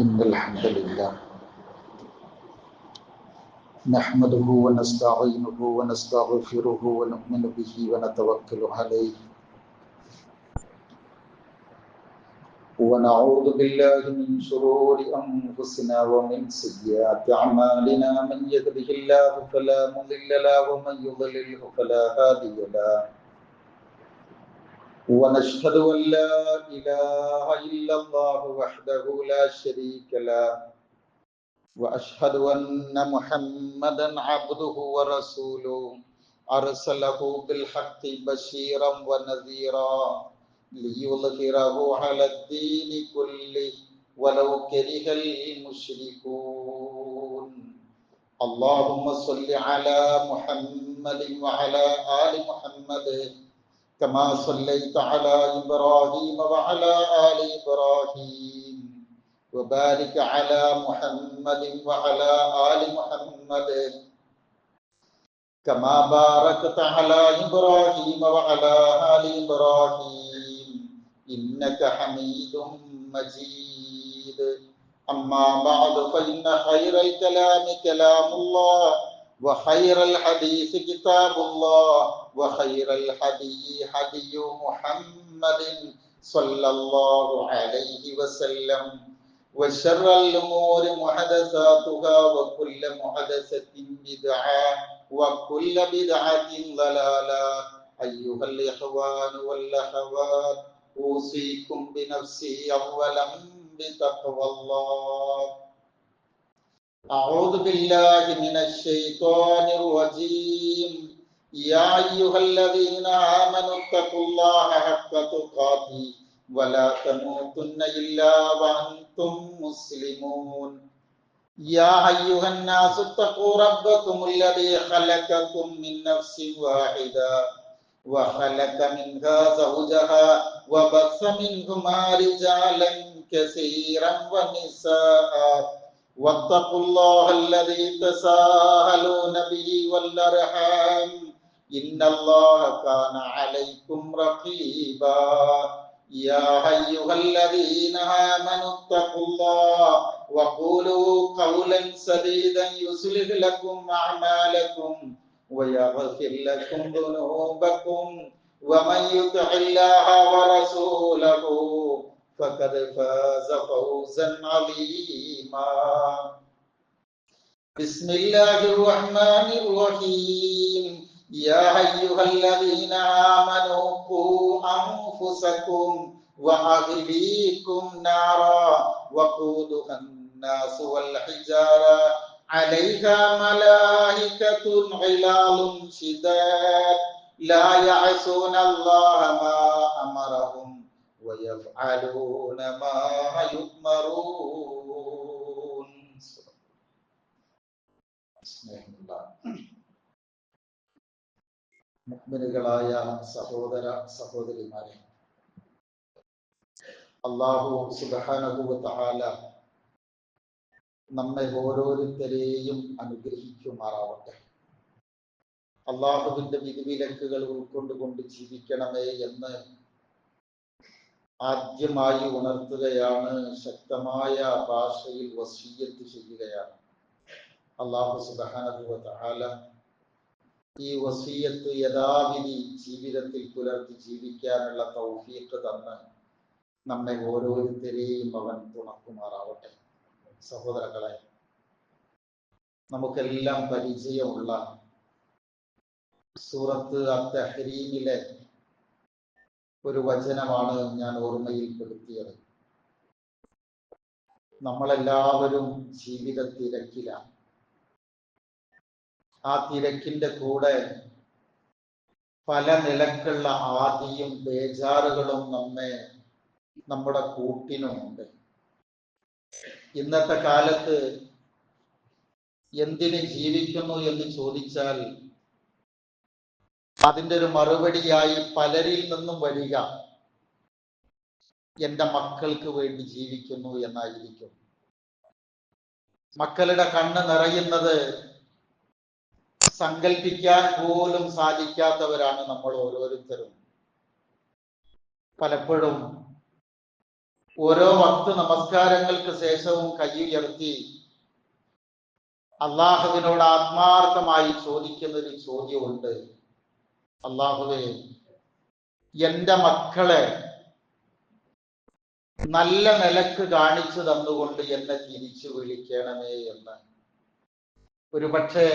إن الحمد لله نحمده ونستعينه ونستغفره ونؤمن به ونتوكل عليه ونعوذ بالله من شرور أنفسنا ومن سيئات أعمالنا من يهده الله فلا مضل له ومن يضلله فلا هادي له ونشهد أن لا إله إلا الله وحده لا شريك له وأشهد أن محمدا عبده ورسوله أرسله بالحق بشيرا ونذيرا ليظهره على الدين كله ولو كره المشركون اللهم صل على محمد وعلى آل محمد كما صليت على إبراهيم وعلى آل إبراهيم وبارك على محمد وعلى آل محمد كما باركت على إبراهيم وعلى آل إبراهيم إنك حميد مجيد أما بعد فإن خير الكلام كلام الله وخير الحديث كتاب الله وخير الهدي هدي محمد صلى الله عليه وسلم وشر الأمور محدثاتها وكل محدثة بدعة وكل بدعة ضلالة أيها الإخوان والأخوات أوصيكم بنفسي أولا بتقوى الله أعوذ بالله من الشيطان الرجيم يا أيها الذين آمنوا اتقوا الله حق تقاته ولا تموتن إلا وأنتم مسلمون يا أيها الناس اتقوا ربكم الذي خلقكم من نفس واحدة وخلق منها زوجها وبث منهما رجالا كثيرا ونساء واتقوا الله الذي تساءلون به والأرحام إن الله كان عليكم رقيبا يا أيها الذين آمنوا اتقوا الله وقولوا قولا سديدا يصلح لكم أعمالكم ويغفر لكم ذنوبكم ومن يطع الله ورسوله فقد فاز فوزا عظيما بسم الله الرحمن الرحيم يا أيها الذين آمنوا قوا أنفسكم وأهليكم نارا وقودها الناس والحجارة عليها ملائكة غلاظ شداد لا يعصون الله ما أمرهم ويفعلون ما يؤمرون. മുഅ്മിനുകളായ സഹോദര സഹോദരിമാരെ, അല്ലാഹു സുബ്ഹാനഹു വ തആല നമ്മെ ഓരോരുത്തരെയും അനുഗ്രഹിക്കുമാറാവട്ടെ. അല്ലാഹുവിന്റെ വിധിവിലക്കുകൾ ഉൾക്കൊണ്ടുകൊണ്ട് ജീവിക്കണമേ എന്ന് ആദ്യമായി ഉണർത്തുകയാണ്, ശക്തമായ ഭാഷയിൽ വസിയ്യത്ത് ചെയ്യുകയാണ്. അല്ലാഹു സുബ്ഹാനഹു വ തആല ഈ വസിയ്യത്ത് യഥാവിധി ജീവിതത്തിൽ പുലർത്തി ജീവിക്കാനുള്ള തൗഫീഖ് തന്ന് നമ്മെ ഓരോരുത്തരെയും അവൻ തുണക്കുമാറാവട്ടെ. സഹോദരങ്ങളെ, നമുക്കെല്ലാം പരിചയമുള്ള സൂറത്ത് അത്ത്-തഹ്രീമിലെ ഒരു വചനമാണ് ഞാൻ ഓർമ്മയിൽപ്പെടുത്തിയത്. നമ്മളെല്ലാവരും ജീവിത തിരക്കിലാണ്. ആ തിരക്കിന്റെ കൂടെ പല നിലക്കുള്ള ആദിയും ബേജാറുകളും നമ്മുടെ കൂട്ടിനുമുണ്ട്. ഇന്നത്തെ കാലത്ത് എന്തിന് ജീവിക്കുന്നു എന്ന് ചോദിച്ചാൽ അതിൻ്റെ ഒരു മറുപടിയായി പലരിൽ നിന്നും വരിക എൻ്റെ മക്കൾക്ക് വേണ്ടി ജീവിക്കുന്നു എന്നായിരിക്കും. മക്കളുടെ കണ്ണ് നിറയുന്നത് സങ്കല്പിക്കാൻ പോലും സാധിക്കാത്തവരാണ് നമ്മൾ ഓരോരുത്തരും. പലപ്പോഴും ഓരോ വക്ത് നമസ്കാരങ്ങൾക്ക് ശേഷവും കൈ ഉയർത്തി അള്ളാഹുവിനോട് ആത്മാർത്ഥമായി ചോദിക്കുന്ന ഒരു ചോദ്യമുണ്ട്. അള്ളാഹുവേ, എന്റെ മക്കളെ നല്ല നിലക്ക് കാണിച്ചു തന്നുകൊണ്ട് എന്നെ തിരിച്ചു വിളിക്കണമേ എന്ന്. ഒരുപക്ഷെ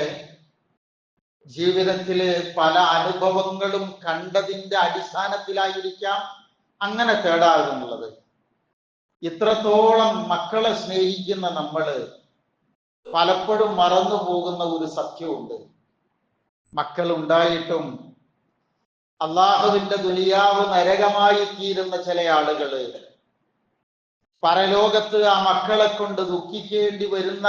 ജീവിതത്തില് പല അനുഭവങ്ങളും കണ്ടതിന്റെ അടിസ്ഥാനത്തിലായിരിക്കാം അങ്ങനെ തേടാറുള്ളത്. ഇത്രത്തോളം മക്കളെ സ്നേഹിക്കുന്ന നമ്മള് പലപ്പോഴും മറന്നു പോകുന്ന ഒരു സത്യമുണ്ട്. മക്കൾ ഉണ്ടായിട്ടും അള്ളാഹുവിന്റെ ദുനിയാവ് നരകമായി തീരുന്ന ചില ആളുകള് പരലോകത്ത് ആ മക്കളെ കൊണ്ട് ദുഃഖിക്കേണ്ടി വരുന്ന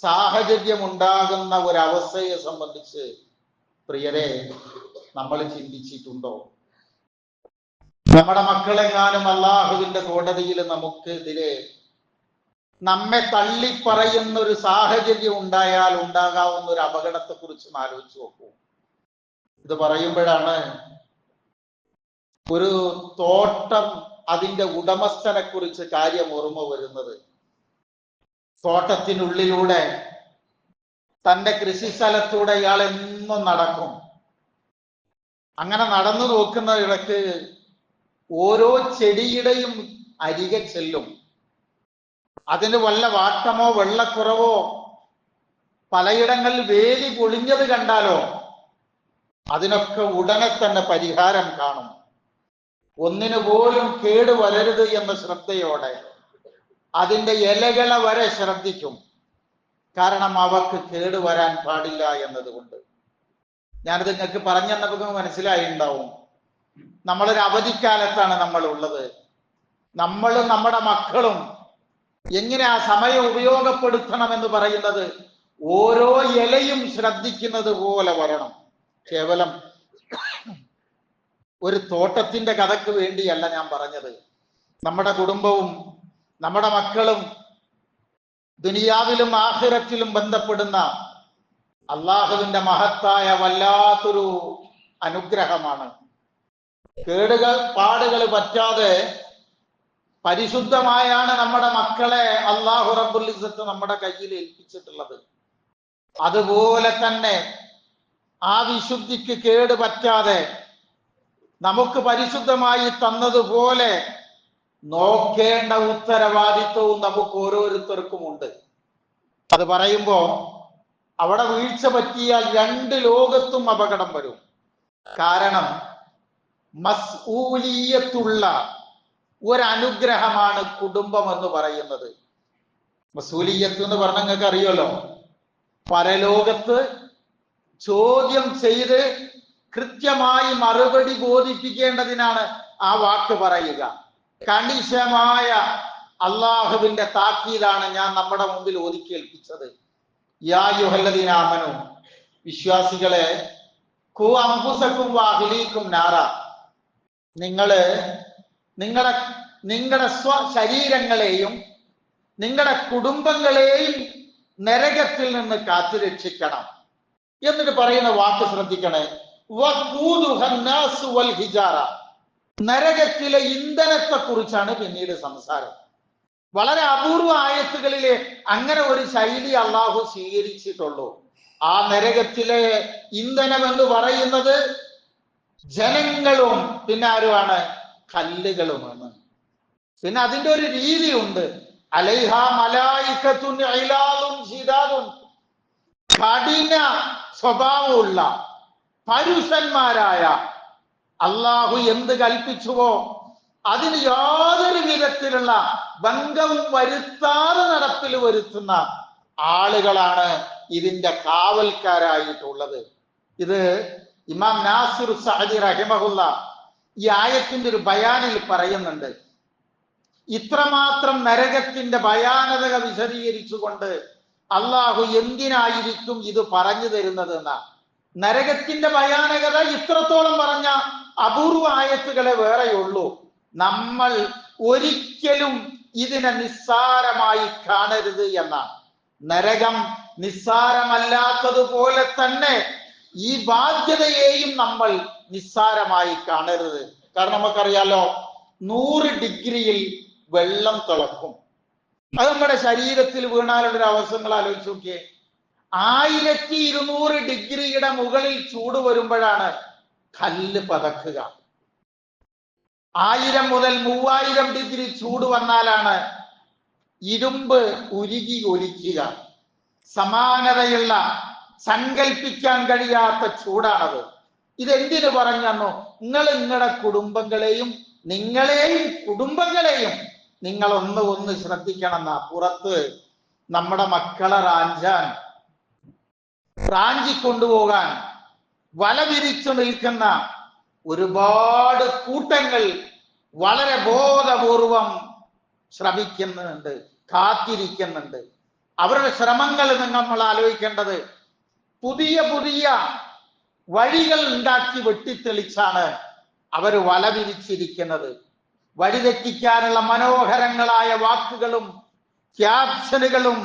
സാഹചര്യം ഉണ്ടാകുന്ന ഒരവസ്ഥയെ സംബന്ധിച്ച് പ്രിയരെ നമ്മൾ ചിന്തിച്ചിട്ടുണ്ടോ? നമ്മുടെ മക്കളെങ്ങാനും അള്ളാഹുവിന്റെ കോടതിയിൽ നമുക്കെതിരെ നമ്മെ തള്ളിപ്പറയുന്ന ഒരു സാഹചര്യം ഉണ്ടായാൽ ഉണ്ടാകാവുന്ന ഒരു അപകടത്തെ കുറിച്ച് ആലോചിച്ച് നോക്കൂ. ഇത് പറയുമ്പോഴാണ് ഒരു തോട്ടം അതിന്റെ ഉടമസ്ഥനെ കുറിച്ച് കാര്യം ഓർമ്മ വരുന്നത്. തോട്ടത്തിനുള്ളിലൂടെ തന്റെ കൃഷിസ്ഥലത്തൂടെ ഇയാൾ എന്നും നടക്കും. അങ്ങനെ നടന്നു നോക്കുന്ന ഇടയ്ക്ക് ഓരോ ചെടിയുടെയും അരികെ ചെല്ലും. അതിന് വല്ല വാട്ടമോ വെള്ളക്കുറവോ പലയിടങ്ങളിൽ വേലി പൊളിഞ്ഞത് കണ്ടാലോ അതിനൊക്കെ ഉടനെ തന്നെ പരിഹാരം കാണും. ഒന്നിനു പോലും കേട് വരരുത് എന്ന ശ്രദ്ധയോടെ അതിന്റെ ഇലകളെ വരെ ശ്രദ്ധിക്കും. കാരണം അവക്ക് കേട് വരാൻ പാടില്ല എന്നതുകൊണ്ട്. ഞാനത് നിങ്ങൾക്ക് പറഞ്ഞെന്നപ്പോൾ മനസ്സിലായി ഉണ്ടാവും. നമ്മളൊരു അവധിക്കാലത്താണ് നമ്മൾ ഉള്ളത്. നമ്മളും നമ്മുടെ മക്കളും എങ്ങനെ ആ സമയം ഉപയോഗപ്പെടുത്തണമെന്ന് പറയുന്നത് ഓരോ ഇലയും ശ്രദ്ധിക്കുന്നത് പോലെ വരണം. കേവലം ഒരു തോട്ടത്തിന്റെ കഥക്ക് വേണ്ടിയല്ല ഞാൻ പറഞ്ഞത്. നമ്മുടെ കുടുംബവും നമ്മുടെ മക്കളും ദുനിയാവിലും ആഖിറത്തിലും ബന്ധപ്പെടുന്ന അള്ളാഹുവിന്റെ മഹത്തായ വല്ലാത്തൊരു അനുഗ്രഹമാണ്. കേടുകൾ പാടുകൾ പറ്റാതെ പരിശുദ്ധമായാണ് നമ്മുടെ മക്കളെ അള്ളാഹു റബ്ബുൽ ഇസ്സത്ത് നമ്മുടെ കയ്യിൽ ഏൽപ്പിച്ചിട്ടുള്ളത്. അതുപോലെ തന്നെ ആ വിശുദ്ധിക്ക് കേട് പറ്റാതെ നമുക്ക് പരിശുദ്ധമായി തന്നതുപോലെ നോക്കേണ്ട ഉത്തരവാദിത്വവും നമുക്ക് ഓരോരുത്തർക്കും ഉണ്ട്. അത് പറയുമ്പോ അവിടെ വീഴ്ച പറ്റിയാൽ രണ്ട് ലോകത്തും അപകടം വരും. കാരണം മസ്ഊലിയത്തുള്ള ഒരനുഗ്രഹമാണ് കുടുംബം എന്ന് പറയുന്നത്. മസ്ഊലിയത്ത് എന്ന് പറഞ്ഞാൽ നിങ്ങൾക്ക് അറിയുമല്ലോ, പരലോകത്ത് ചോദ്യം ചെയ്ത് കൃത്യമായി മറുപടി ബോധിപ്പിക്കേണ്ടതിനാണ് ആ വാക്ക് പറയുക. കണിശമായ അള്ളാഹുവിന്റെ താക്കീതാണ് ഞാൻ നമ്മുടെ മുമ്പിൽ ഓതിക്കേൽപ്പിച്ചത്. യാ അയ്യുഹല്ലദീന ആമനൂ, വിശ്വാസികളെ, ഖൂ അൻഫുസക്കും വഅഹ്ലീകും നാറ, നിങ്ങളുടെ ശരീരങ്ങളെയും നിങ്ങളുടെ കുടുംബങ്ങളെയും നരകത്തിൽ നിന്ന് കാത്തുരക്ഷിക്കണം. എന്നിട്ട് പറയുന്ന വാക്ക് ശ്രദ്ധിക്കണേ, വഖൂദുഹന്നാസു വൽ ഹിജാറ, നരകത്തിലെ ഇന്ധനത്തെ കുറിച്ചാണ് പിന്നീട് സംസാരം. വളരെ അപൂർവ ആയത്തുകളിലെ അങ്ങനെ ഒരു ശൈലി അള്ളാഹു സ്വീകരിച്ചിട്ടുള്ളൂ. ആ നരകത്തിലെ ഇന്ധനം എന്ന് പറയുന്നത് ജനങ്ങളും പിന്നെ ആരുമാണ്? കല്ലുകളുമാണ്. പിന്നെ അതിന്റെ ഒരു രീതിയുണ്ട്. അലൈഹ മലായികത്തുൻ ഇലാദുൻ ശിദാദുൻ, കഠിന സ്വഭാവമുള്ള പരുഷന്മാരായ, അള്ളാഹു എന്ത് കൽപ്പിച്ചുവോ അതിന് യാതൊരു വിധത്തിലുള്ള ഭംഗവും വരുത്താതെ നടപ്പിൽ വരുത്തുന്ന ആളുകളാണ് ഇതിന്റെ കാവൽക്കാരായിട്ടുള്ളത്. ഇത് ഇമാം നാസിർ സഅദി റഹിമഹുല്ല ഈ ആയത്തിന്റെ ഒരു ബയാനിൽ പറയുന്നുണ്ട്. ഇത്രമാത്രം നരകത്തിന്റെ ഭയാനകത വിശദീകരിച്ചുകൊണ്ട് അള്ളാഹു എന്തിനായിരിക്കും ഇത് പറഞ്ഞു തരുന്നത് എന്ന. നരകത്തിന്റെ ഭയാനകത ഇത്രത്തോളം പറഞ്ഞ അപൂർവ ആയത്തുകളെ വേറെയുള്ളൂ. നമ്മൾ ഒരിക്കലും ഇതിനെ നിസ്സാരമായി കാണരുത് എന്നാണ്. നരകം നിസ്സാരമല്ലാത്തതുപോലെ തന്നെ ഈ ബാധ്യതയെയും നമ്മൾ നിസ്സാരമായി കാണരുത്. കാരണം നമുക്കറിയാലോ, 100 ഡിഗ്രിയിൽ വെള്ളം തിളക്കും. അത് നമ്മുടെ ശരീരത്തിൽ വീണാലുള്ളൊരു അവസ്ഥകൾ ആലോചിച്ച് നോക്കിയേ. 1200 ഡിഗ്രിയുടെ മുകളിൽ ചൂട് വരുമ്പോഴാണ് കല്ല് പതക്കുക. 1000 മുതൽ 3000 ഡിഗ്രി ചൂട് വന്നാലാണ് ഇരുമ്പ് ഉരുകി ഒലിക്കുക. സമാനതയുള്ള, സങ്കല്പിക്കാൻ കഴിയാത്ത ചൂടാണത്. ഇതെന്തിനു പറഞ്ഞെന്നോ, നിങ്ങളുടെ കുടുംബങ്ങളെയും കുടുംബങ്ങളെയും നിങ്ങൾ ഒന്ന് ശ്രദ്ധിക്കണം. പുറത്ത് നമ്മുടെ മക്കളെ റാഞ്ചിക്കൊണ്ടുപോകാൻ വല വിരിച്ചു നിൽക്കുന്ന ഒരുപാട് കൂട്ടങ്ങൾ വളരെ ബോധപൂർവം ശ്രമിക്കുന്നുണ്ട്, കാത്തിരിക്കുന്നുണ്ട്. അവരുടെ ശ്രമങ്ങൾ നമ്മൾ ആലോചിക്കേണ്ടത് പുതിയ പുതിയ വഴികൾ ഉണ്ടാക്കി വെട്ടിത്തെളിച്ചാണ് അവർ വല വിരിച്ചിരിക്കുന്നത്. വഴിതെറ്റിക്കാനുള്ള മനോഹരങ്ങളായ വാക്കുകളും ക്യാപ്ഷനുകളും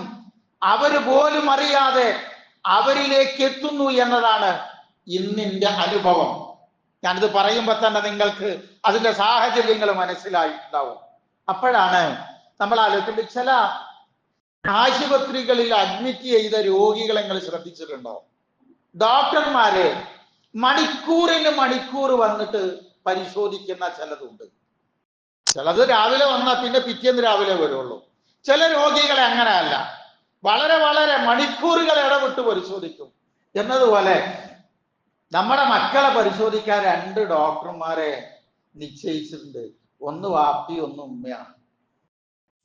അവര് പോലും അറിയാതെ അവരിലേക്ക് എത്തുന്നു എന്നതാണ് ഇന്നിന്റെ അനുഭവം. ഞാനിത് പറയുമ്പോൾ തന്നെ നിങ്ങൾക്ക് അതിന്റെ സാഹചര്യങ്ങൾ മനസ്സിലായിട്ടുണ്ടാവും. അപ്പോഴാണ് നമ്മൾ ആലോചിക്കുന്നത്, ചില ആശുപത്രികളിൽ അഡ്മിറ്റ് ചെയ്ത രോഗികളെ നിങ്ങൾ ശ്രദ്ധിച്ചിട്ടുണ്ടോ? ഡോക്ടർമാര് മണിക്കൂറിന് മണിക്കൂർ വന്നിട്ട് പരിശോധിക്കുന്ന ചിലതുണ്ട്. ചിലത് രാവിലെ വന്നാൽ പിന്നെ പിറ്റേന്ന് രാവിലെ വരുള്ളൂ. ചില രോഗികളെ അങ്ങനെയല്ല, വളരെ വളരെ മണിക്കൂറുകൾ ഇടവിട്ട് പരിശോധിക്കും. എന്നതുപോലെ നമ്മുടെ മക്കളെ പരിശോധിക്കാൻ 2 ഡോക്ടർമാരെ നിശ്ചയിച്ചിട്ടുണ്ട്. ഒന്ന് വാപ്പി, ഒന്ന് ഉമ്മയാണ്.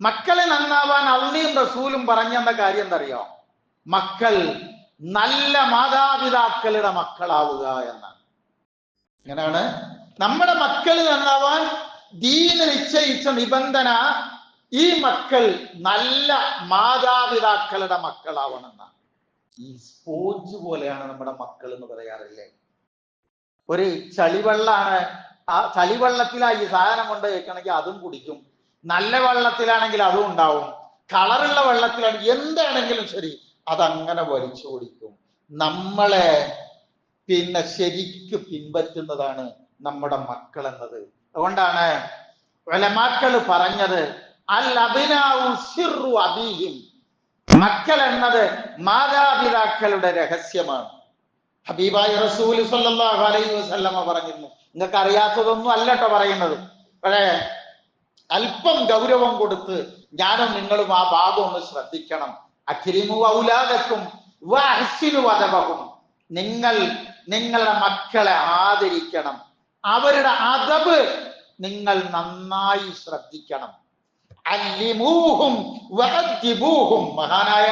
മക്കളെ നന്നാവാൻ അള്ളയും റസൂലും പറഞ്ഞെന്ന കാര്യം എന്തറിയോ? മക്കൾ നല്ല മാതാപിതാക്കളുടെ മക്കളാവുക എന്നാണ്. ഇങ്ങനെയാണ് നമ്മുടെ മക്കൾ നന്നാവാൻ ദീന് നിശ്ചയിച്ച നിബന്ധന. ഈ മക്കൾ നല്ല മാതാപിതാക്കളുടെ മക്കളാവണമെന്നാണ്. ഈ സ്പോഞ്ച് പോലെയാണ് നമ്മുടെ മക്കൾ എന്ന് പറയാറില്ലേ? ഒരു ചളിവെള്ളാണ്, ആ ചളിവെള്ളത്തിലാ ഈ സാധനം കൊണ്ട് വെക്കണമെങ്കിൽ അതും കുടിക്കും. നല്ല വെള്ളത്തിലാണെങ്കിൽ അതും ഉണ്ടാവും. കളറുള്ള വെള്ളത്തിലാണെങ്കിൽ എന്താണെങ്കിലും ശരി അതങ്ങനെ വലിച്ചു കുടിക്കും. നമ്മളെ ശരിക്ക് പിൻപറ്റുന്നതാണ് നമ്മുടെ മക്കൾ എന്നത്. അതുകൊണ്ടാണ് ഉലമാക്കൾ പറഞ്ഞത് അൽ അബ്നാഉ സിർറു അബീഹിം, മക്കൾ എന്നത് മാതാപിതാക്കളുടെ രഹസ്യമാണ്. ഹബീബായ റസൂൽ സ്വല്ലല്ലാഹു അലൈഹി വസല്ലമ പറഞ്ഞിരുന്നു. നിങ്ങൾക്ക് അറിയാത്തതൊന്നും അല്ലട്ടോ പറയുന്നത്, പക്ഷേ അല്പം ഗൗരവം കൊടുത്ത് ഞാനും നിങ്ങളും ആ ഭാഗം ഒന്ന് ശ്രദ്ധിക്കണം. അക്രിമു ഔലാദക്കും വഅഹ്സിനു അദബഹും, നിങ്ങൾ നിങ്ങളുടെ മക്കളെ ആദരിക്കണം, അവരുടെ അദബ് നിങ്ങൾ നന്നായി ശ്രദ്ധിക്കണം. അല്ലിമൂഹും വഅദ്ദിബൂഹും, മഹാനായ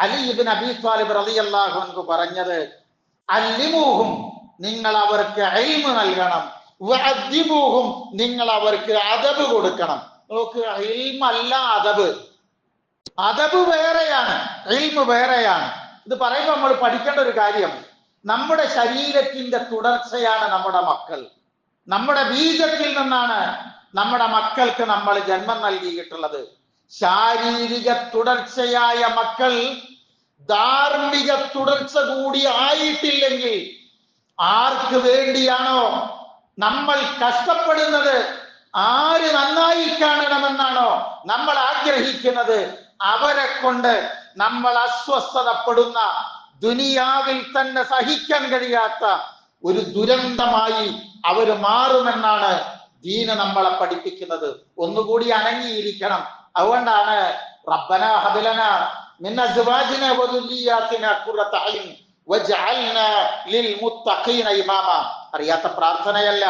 അലി ഇബ്നു അബീ ത്വാലിബ് റളിയല്ലാഹു അൻഹു പറഞ്ഞത്, അല്ലിമൂഹും നിങ്ങൾ അവർക്ക് ഇൽമ് നൽകണം, വഅദ്ദിബൂഹും നിങ്ങൾ അവർക്ക് അദബ് കൊടുക്കണം. നോക്ക്, ഇൽമല്ല അദബ്. അദബ് വേറെയാണ്, ഇൽമ് വേറെയാണ്. ഇത് പറയുമ്പോൾ നമ്മൾ പഠിക്കേണ്ട ഒരു കാര്യം, നമ്മുടെ ശരീരത്തിന്റെ തുടർച്ചയാണ് നമ്മുടെ മക്കൾ. നമ്മുടെ ബീജത്തിൽ നിന്നാണ് നമ്മുടെ മക്കൾക്ക് നമ്മൾ ജന്മം നൽകിയിട്ടുള്ളത്. ശാരീരിക തുടർച്ചയായ മക്കൾ ധാർമ്മിക തുടർച്ച കൂടി ആയിട്ടില്ലെങ്കിൽ ആർക്ക് വേണ്ടിയാണോ നമ്മൾ കഷ്ടപ്പെടുന്നത്, ആര് നന്നായി കാണണമെന്നാണോ നമ്മൾ ആഗ്രഹിക്കുന്നത്, അവരെ കൊണ്ട് നമ്മൾ അസ്വസ്ഥതപ്പെടുന്ന, ദുനിയാവിൽ തന്നെ സഹിക്കാൻ കഴിയാത്ത ഒരു ദുരന്തമായി അവര് മാറുമെന്നാണ് ദീന നമ്മളെ പഠിപ്പിക്കുന്നത്. ഒന്നുകൂടി അനങ്ങിയിരിക്കണം. അതുകൊണ്ടാണ് റബ്ബനാ ഹബ് ലനാ മിൻ അസ്വാജിനാ വദുരിയാതിനാ ഖുറത അയ്ൻ വജഅൽനാ ലിൽ മുത്തഖീന ഇമാമ. അറിയാത്ത പ്രാർത്ഥനയല്ല.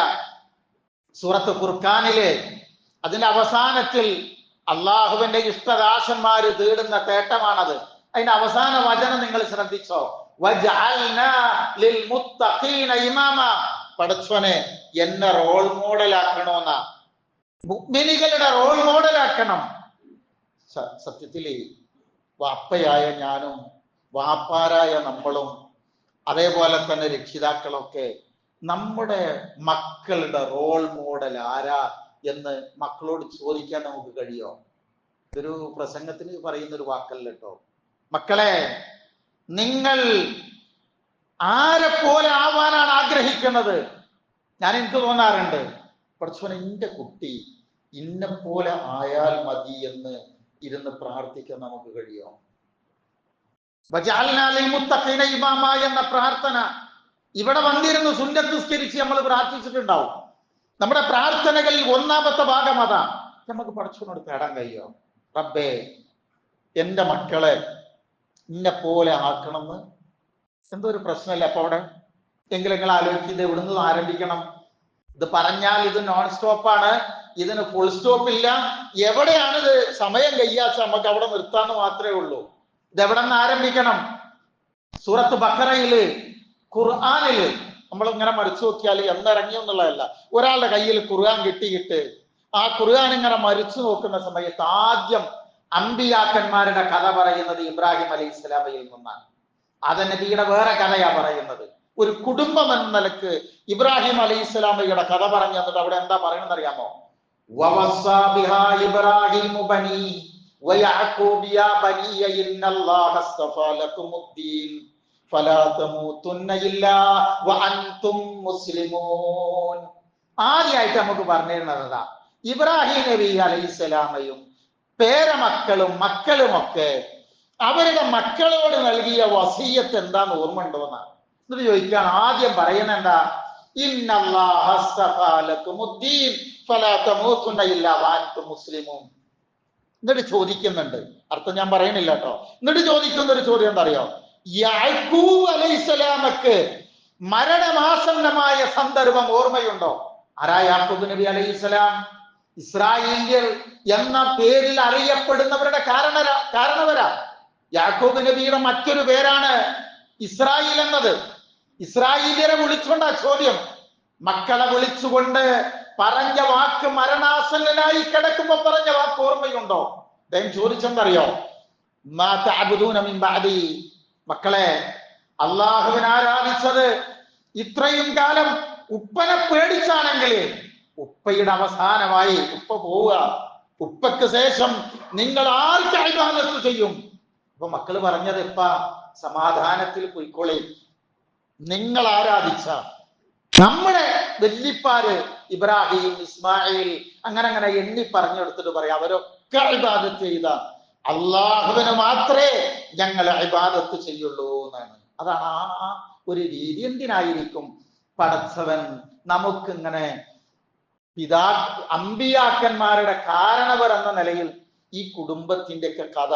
സൂറത്ത് ഫുർഖാനിലെ അതിന്റെ അവസാനത്തിൽ അള്ളാഹുവിന്റെ ഇഷ്ടദാസന്മാര് തേടുന്ന തേട്ടമാണത്. അതിന്റെ അവസാന വചനം നിങ്ങൾ ശ്രദ്ധിച്ചോ? വജഅൽനാ ലിൽ മുത്തഖീന ഇമാമ. പടച്ചോനെ എന്നെ റോൾ മോഡലാക്കണമെന്ന, മുഅ്മിനീങ്ങളുടെ റോൾ മോഡലാക്കണം. സത്യത്തില് വാപ്പയായ ഞാനും വാപ്പാരായ നമ്മളും അതേപോലെ തന്നെ രക്ഷിതാക്കളൊക്കെ നമ്മുടെ മക്കളുടെ റോൾ മോഡൽ ആരാ എന്ന് മക്കളോട് ചോദിക്കാൻ നമുക്ക് കഴിയോ? ഇതൊരു പ്രസംഗത്തിന് പറയുന്നൊരു വാക്കല്ല കേട്ടോ. മക്കളെ, നിങ്ങൾ ആരെ പോലെ ആവാനാണ് ആഗ്രഹിക്കുന്നത്? എനിക്ക് തോന്നാറുണ്ട്, പടച്ചോനെ എന്റെ കുട്ടി ഇന്നെ പോലെ ആയാൽ മതി എന്ന് ഇരുന്ന് പ്രാർത്ഥിക്കാൻ നമുക്ക് കഴിയും. ഇമാമ എന്ന പ്രാർത്ഥന ഇവിടെ വന്നിരുന്ന് സുന്നത്ത് നിസ്കരിച്ച് നമ്മൾ പ്രാർത്ഥിച്ചിട്ടുണ്ടാവും. നമ്മുടെ പ്രാർത്ഥനകളിൽ ഒന്നാമത്തെ ഭാഗം അതാണ്. നമുക്ക് പടച്ചവനോട് തേടാൻ കഴിയോ, റബ്ബേ എന്റെ മക്കളെ ഇന്നെ പോലെ ആക്കണമെന്ന്. എന്തോ ഒരു പ്രശ്നമല്ല അപ്പൊ അവിടെ. എങ്കിലും നിങ്ങൾ ആലോചിക്കുന്നത് എവിടുന്ന് ആരംഭിക്കണം? ഇത് പറഞ്ഞാൽ ഇത് നോൺ സ്റ്റോപ്പാണ്, ഇതിന് ഫുൾ സ്റ്റോപ്പ് ഇല്ല. എവിടെയാണ് ഇത് സമയം കഴിയാച്ച നമുക്ക് അവിടെ നിർത്താന്ന് മാത്രമേ ഉള്ളൂ. ഇതെവിടെ നിന്ന് ആരംഭിക്കണം? സൂറത്ത് ബഖറയില്, ഖുർആനില് നമ്മൾ ഇങ്ങനെ മറിച്ചു നോക്കിയാൽ എന്നിറങ്ങിയെന്നുള്ളതല്ല, ഒരാളുടെ കയ്യിൽ ഖുർആൻ കിട്ടിയിട്ട് ആ ഖുർആൻ ഇങ്ങനെ മറിച്ചു നോക്കുന്ന സമയത്ത് ആദ്യം അമ്പിയാക്കന്മാരുടെ കഥ പറയുന്നത് ഇബ്രാഹിം അലൈഹി സ്വലാമയിൽ നിന്നാണ്. അത് നബിയുടെ വേറെ കഥയാ പറയുന്നത്. ഒരു കുടുംബം എന്ന നിലക്ക് ഇബ്രാഹിം അലൈഹി സ്വലാമയുടെ കഥ പറഞ്ഞു തന്നിട്ട് അവിടെ എന്താ പറയുന്നത് അറിയാമോ? ആദ്യമായിട്ട് നമുക്ക് പറഞ്ഞിരുന്നത് ഇബ്രാഹിം നബി അലൈഹിസ്സലാമയും പേരമക്കളും മക്കളുമൊക്കെ അവരുടെ മക്കളോട് നൽകിയ വസിയ്യത്ത് എന്താന്ന് ഓർമ്മ ഉണ്ടോന്നാണ്. എന്നിട്ട് ചോദിക്കുകയാണ്, ആദ്യം പറയുന്നത് എന്താ? എന്നിട്ട് ചോദിക്കുന്നുണ്ട്, അർത്ഥം ഞാൻ പറയണില്ല കേട്ടോ. എന്നിട്ട് ചോദിക്കുന്ന ഒരു ചോദ്യം എന്താ അറിയോ? യാക്കൂബ് അലൈഹിസ്സലാമക്ക് മരണമാസന്നമായ സന്ദർഭം ഓർമ്മയുണ്ടോ? ആരാ യാക്കൂബ് നബി അലൈഹിസ്സലാം? ഇസ്രായേല്യർ എന്ന പേരിൽ അറിയപ്പെടുന്നവരുടെ കാരണവരാ. യാക്കൂബ് നബിയുടെ മറ്റൊരു പേരാണ് ഇസ്രായേൽ എന്നത്. ഇസ്രായേലിയരെ വിളിച്ചുകൊണ്ടാ ചോദ്യം. മക്കളെ വിളിച്ചുകൊണ്ട് പറഞ്ഞ വാക്ക് മരണാസന്നനായി കിടക്കുമ്പോ പറഞ്ഞ വാക്ക് ഓർമ്മയുണ്ടോ? അദ്ദേഹം ചോദിച്ചെന്തറിയോ? മക്കളെ, അള്ളാഹുവിനെ ആരാധിച്ചത് ഇത്രയും കാലം ഉപ്പനെ പേടിച്ചാണെങ്കിൽ ഉപ്പയുടെ അവസാനമായി ഉപ്പ പോവുക, ഉപ്പക്ക് ശേഷം നിങ്ങൾ ആർക്ക് ഇബാദത്ത് ചെയ്യും? അപ്പൊ മക്കള് പറഞ്ഞത്, ഇപ്പ സമാധാനത്തിൽ പോയിക്കോളെ, നിങ്ങൾ ആരാധിച്ച നമ്മുടെ വല്യപ്പാര് ഇബ്രാഹിം, ഇസ്മായിൽ, അങ്ങനെ എണ്ണി പറഞ്ഞെടുത്തിട്ട് പറയാം, അവരൊക്കെ ഇബാദത്ത് ചെയ്ത അള്ളാഹുവിന് മാത്രമേ ഞങ്ങൾ ഇബാദത്ത് ചെയ്യുള്ളൂ എന്നാണ്. അതാണ് ആ ഒരു രീതി. എന്തിനായിരിക്കും പടച്ചവൻ നമുക്കിങ്ങനെ അമ്പിയാക്കന്മാരുടെ കാരണവർ എന്ന നിലയിൽ ഈ കുടുംബത്തിന്റെ ഒക്കെ കഥ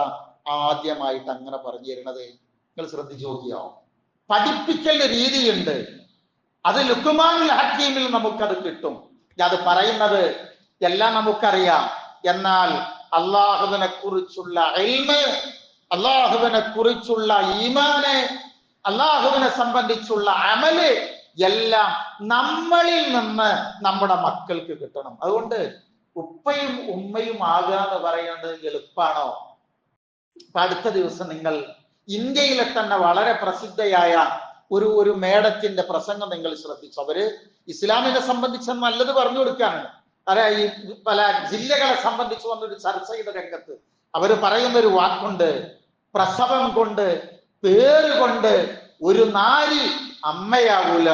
ആദ്യമായിട്ട് അങ്ങനെ പറഞ്ഞു തരുന്നത്? നിങ്ങൾ ശ്രദ്ധിച്ചു നോക്കിയോ? പഠിപ്പിക്കലിന്റെ രീതിയുണ്ട്. അത് ലുക്മാനുൽ ഹക്കീമിൽ നമുക്കത് കിട്ടും. അത് പറയുന്നത് എല്ലാം നമുക്കറിയാം. എന്നാൽ അള്ളാഹുവിനെ കുറിച്ചുള്ള ഇൽമ്, അള്ളാഹുവിനെ കുറിച്ചുള്ള ഈമാന്, അള്ളാഹുവിനെ സംബന്ധിച്ചുള്ള അമല് എല്ലാം നമ്മളിൽ നിന്ന് നമ്മുടെ മക്കൾക്ക് കിട്ടണം. അതുകൊണ്ട് ഉപ്പയും ഉമ്മയും ആകുക എന്ന് പറയുന്നത് എളുപ്പമാണോ? ഇപ്പൊ അടുത്ത ദിവസം നിങ്ങൾ ഇന്ത്യയിലെ തന്നെ വളരെ പ്രസിദ്ധയായ ഒരു മേഡത്തിന്റെ പ്രസംഗം നിങ്ങൾ ശ്രദ്ധിച്ചു. അവര് ഇസ്ലാമിനെ സംബന്ധിച്ച് നല്ലത് പറഞ്ഞു കൊടുക്കാനാണ്. ഈ പല ജില്ലകളെ സംബന്ധിച്ച് വന്നൊരു ചർച്ചയുടെ രംഗത്ത് അവര് പറയുന്നൊരു വാക്കുണ്ട്, പ്രസവം കൊണ്ട്, പേരുകൊണ്ട് ഒരു നാരി അമ്മയാവൂല.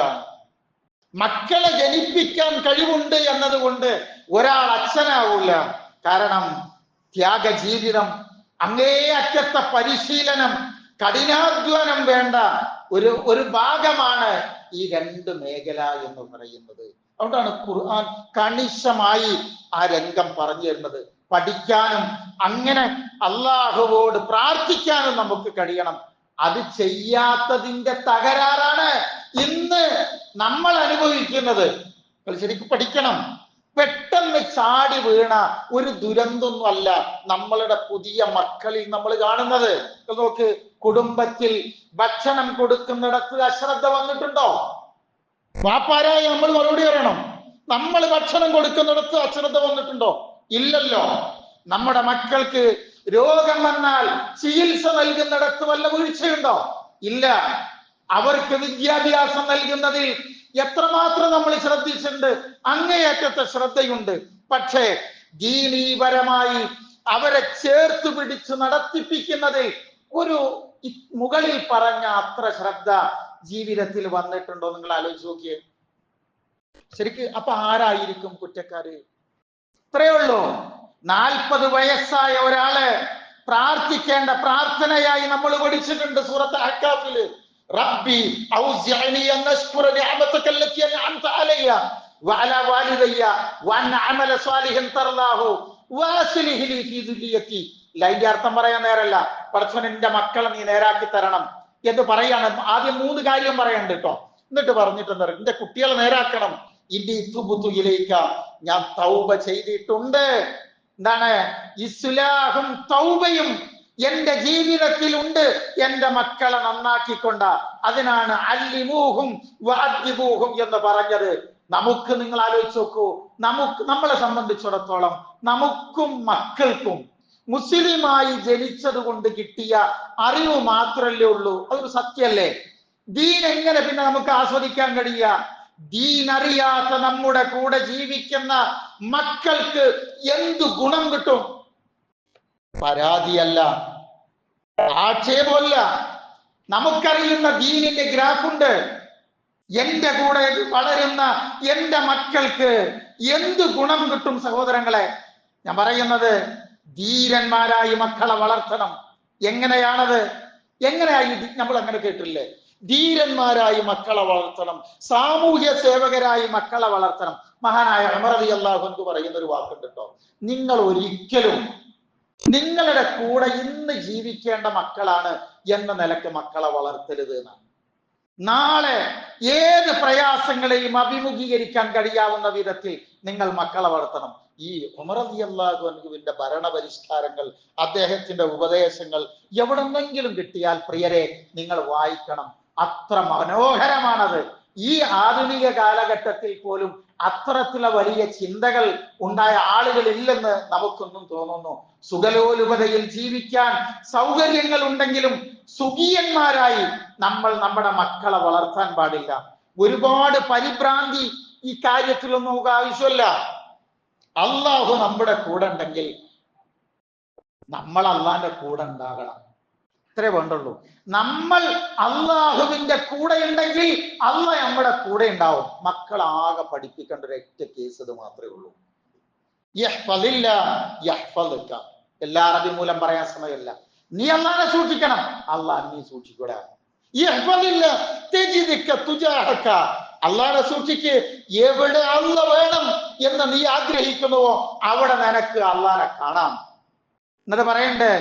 മക്കളെ ജനിപ്പിക്കാൻ കഴിവുണ്ട് എന്നതുകൊണ്ട് ഒരാൾ അച്ഛനാവൂല. കാരണം ത്യാഗജീവിതം, അങ്ങേയറ്റത്തെ പരിശീലനം, കഠിനാധ്വാനം വേണ്ട ഒരു ഭാഗമാണ് ഈ രണ്ട് മേഖല എന്ന് പറയുന്നത്. അതുകൊണ്ടാണ് ഖുർആൻ കണിശമായി ആ രംഗം പറഞ്ഞു തരുന്നത്. പഠിക്കാനും അങ്ങനെ അള്ളാഹുവോട് പ്രാർത്ഥിക്കാനും നമുക്ക് കഴിയണം. അത് ചെയ്യാത്തതിന്റെ തകരാറാണ് ഇന്ന് നമ്മൾ അനുഭവിക്കുന്നത്. ശരിക്കും പഠിക്കണം. പെട്ടെന്ന് ചാടി വീണ ഒരു ദുരന്തമൊന്നും അല്ല നമ്മളുടെ പുതിയ മക്കളിൽ നമ്മൾ കാണുന്നത്. നോക്ക്, കുടുംബത്തിൽ ഭക്ഷണം കൊടുക്കുന്നിടത്ത് അശ്രദ്ധ വന്നിട്ടുണ്ടോ? വാപ്പാരായി നമ്മൾ മറുപടി പറയണം. നമ്മൾ ഭക്ഷണം കൊടുക്കുന്നിടത്ത് അശ്രദ്ധ വന്നിട്ടുണ്ടോ? ഇല്ലല്ലോ. നമ്മുടെ മക്കൾക്ക് രോഗം വന്നാൽ ചികിത്സ നൽകുന്നിടത്ത് വല്ല വീഴ്ചയുണ്ടോ? ഇല്ല. അവർക്ക് വിദ്യാഭ്യാസം നൽകുന്നതിൽ എത്രമാത്രം നമ്മൾ ശ്രദ്ധിച്ചിട്ടുണ്ട്? അങ്ങേയറ്റത്തെ ശ്രദ്ധയുണ്ട്. പക്ഷേ ദീനീപരമായി അവരെ ചേർത്ത് പിടിച്ച് നടത്തിപ്പിക്കുന്നതിൽ ഒരു മുകളിൽ പറഞ്ഞ അത്ര ശ്രദ്ധ ജീവിതത്തിൽ വന്നിട്ടുണ്ടോ? നിങ്ങൾ ആലോചിച്ച് നോക്കിയേ. ശരിക്ക് അപ്പൊ ആരായിരിക്കും കുറ്റക്കാര്? ഇത്രയേ ഉള്ളൂ. 40 വയസ്സായ ഒരാള് പ്രാർത്ഥിക്കേണ്ട പ്രാർത്ഥനയായി നമ്മൾ പഠിച്ചിട്ടുണ്ട് സൂറത്ത് അഹ്കാഫില്. റബ്ബി ഔസിഅനി അൻ അശ്കുറ നിഅമതക അല്ലതി അൻഅംത അലയ്യ വഅലാ വാലിദയ്യ വഅൻ അഅമല സ്വാലിഹൻ തർലാഹു വഅസ്ലിഹ് ലി ഫീ ദുരിയത്തി. ലൈന്റെ അർത്ഥം പറയാൻ നേരല്ല. പടച്ചവൻ എന്റെ മക്കളെ നീ നേരാക്കി തരണം എന്ന് പറയാണ്. ആദ്യം 3 കാര്യം പറയണ്ട് കേട്ടോ. എന്നിട്ട് പറഞ്ഞിട്ടെന്താ, എന്റെ കുട്ടികളെ നേരാക്കണം. ഇനി തുബ്തു ഇലൈക, ഞാൻ തൗബ ചെയ്തിട്ടുണ്ട്. എന്താണ്? ഇസ്ലാഹും തൗബയും എന്റെ ജീവിതത്തിൽ ഉണ്ട്, എന്റെ മക്കളെ നന്നാക്കിക്കൊണ്ട. അതിനാണ് അല്ലിമൂഹും വഅദ്ദിബൂഹും എന്ന് പറഞ്ഞത്. നമുക്ക്, നിങ്ങൾ ആലോചിച്ച് നോക്കൂ, നമ്മളെ സംബന്ധിച്ചിടത്തോളം നമുക്കും മക്കൾക്കും മുസ്ലിമായി ജനിച്ചത് കൊണ്ട് കിട്ടിയ അറിവ് മാത്രമല്ലേ ഉള്ളൂ. അതൊരു സത്യല്ലേ? ദീൻ എങ്ങനെ പിന്നെ നമുക്ക് ആസ്വദിക്കാൻ കഴിയുക? ദീൻ അറിയാത്ത നമ്മുടെ കൂടെ ജീവിക്കുന്ന മക്കൾക്ക് എന്തു ഗുണം കിട്ടും? പരാതിയല്ല, ആക്ഷേപമല്ല. നമുക്കറിയുന്ന ദീനിന്റെ ഗ്രാഫുണ്ട്. എന്റെ കൂടെ വളരുന്ന എന്റെ മക്കൾക്ക് എന്ത് ഗുണം കിട്ടും? സഹോദരങ്ങളെ, ഞാൻ പറയുന്നത് ധീരന്മാരായി മക്കളെ വളർത്തണം. എങ്ങനെയാണത്? എങ്ങനെയായി? നമ്മൾ അങ്ങനെ കേട്ടില്ലേ? ധീരന്മാരായി മക്കളെ വളർത്തണം, സാമൂഹ്യ സേവകരായി മക്കളെ വളർത്തണം. മഹാനായ ഉമർ റളിയല്ലാഹു അൻഹു പറയുന്ന ഒരു വാക്കുണ്ട് കേട്ടോ, നിങ്ങൾ ഒരിക്കലും നിങ്ങളുടെ കൂടെ ഇന്ന് ജീവിക്കേണ്ട മക്കളാണ് എന്ന നിലക്ക് മക്കളെ വളർത്തരുത് എന്നാണ്. നാളെ ഏത് പ്രയാസങ്ങളെയും അഭിമുഖീകരിക്കാൻ കഴിയാവുന്ന വിധത്തിൽ നിങ്ങൾ മക്കളെ വളർത്തണം. ഈ ഉമർ റളിയല്ലാഹു അൻഹുവിന്റെ ഭരണപരിഷ്കാരങ്ങൾ, അദ്ദേഹത്തിന്റെ ഉപദേശങ്ങൾ എവിടെന്നെങ്കിലും കിട്ടിയാൽ പ്രിയരെ നിങ്ങൾ വായിക്കണം. അത്ര മനോഹരമാണത്. ഈ ആധുനിക കാലഘട്ടത്തിൽ പോലും അത്തരത്തിലുള്ള വലിയ ചിന്തകൾ ഉണ്ടായ ആളുകളില്ലെന്ന് നമുക്കൊന്നും തോന്നുന്നു. സുഖലോലുപതയിൽ ജീവിക്കാൻ സൗകര്യങ്ങൾ ഉണ്ടെങ്കിലും സുഖിയന്മാരായി നമ്മൾ നമ്മുടെ മക്കളെ വളർത്താൻ പാടില്ല. ഒരുപാട് പരിഭ്രാന്തി ഈ കാര്യത്തിലൊന്നും നമുക്ക് ആവശ്യമില്ല. അള്ളാഹു നമ്മുടെ കൂടെ ഉണ്ടെങ്കിൽ നമ്മൾ അള്ളാന്റെ കൂടെ ഉണ്ടാകണം. ഇത്രേ വേണ്ടുള്ളൂ. നമ്മൾ അള്ളാഹുവിന്റെ കൂടെ ഉണ്ടെങ്കിൽ അള്ളാഹ് നമ്മുടെ കൂടെ ഉണ്ടാവും. മക്കളാകെ പഠിപ്പിക്കേണ്ട ഒരൊറ്റ കേസ് ഇത് മാത്രമേ ഉള്ളൂ. എല്ലാ അറബി മൂലം പറയാൻ സമയമല്ല. നീ അള്ളാഹനെ സൂക്ഷിക്കണം, അള്ളാഹ് നീ സൂക്ഷിക്കൂടാ. അള്ളാഹനെ സൂക്ഷിക്ക്. എവിടെ അള്ളാഹ് വേണം എന്ന് നീ ആഗ്രഹിക്കുന്നുവോ അവിടെ നിനക്ക് അള്ളാഹനെ കാണാം. എന്നിട്ട് പറയണ്ടേ,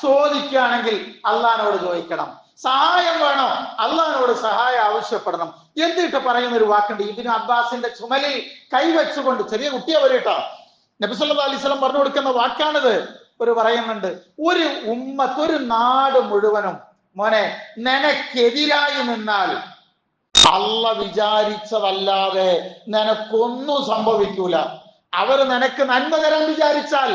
ചോദിക്കുകയാണെങ്കിൽ അള്ളാഹിനോട് ചോദിക്കണം. സഹായം വേണോ അള്ളാഹിനോട് സഹായം ആവശ്യപ്പെടണം. എന്നിട്ട് പറയുന്ന ഒരു വാക്കുണ്ട്, ഇബ്നു അബ്ബാസിന്റെ ചുമലിൽ കൈവച്ചുകൊണ്ട്, ചെറിയ കുട്ടിയെ വരട്ടോ, നബി സല്ലല്ലാഹു അലൈഹി വസല്ലം പറഞ്ഞു കൊടുക്കുന്ന വാക്കാണിത്. ഒരു പറയുന്നുണ്ട്, ഒരു ഉമ്മത്ത്, ഒരു നാട് മുഴുവനും മോനെ നിനക്കെതിരായി നിന്നാൽ അള്ളാഹ് വിചാരിച്ചതല്ലാതെ നിനക്കൊന്നും സംഭവിക്കൂല. അവർ നിനക്ക് നന്മ തരാൻ വിചാരിച്ചാൽ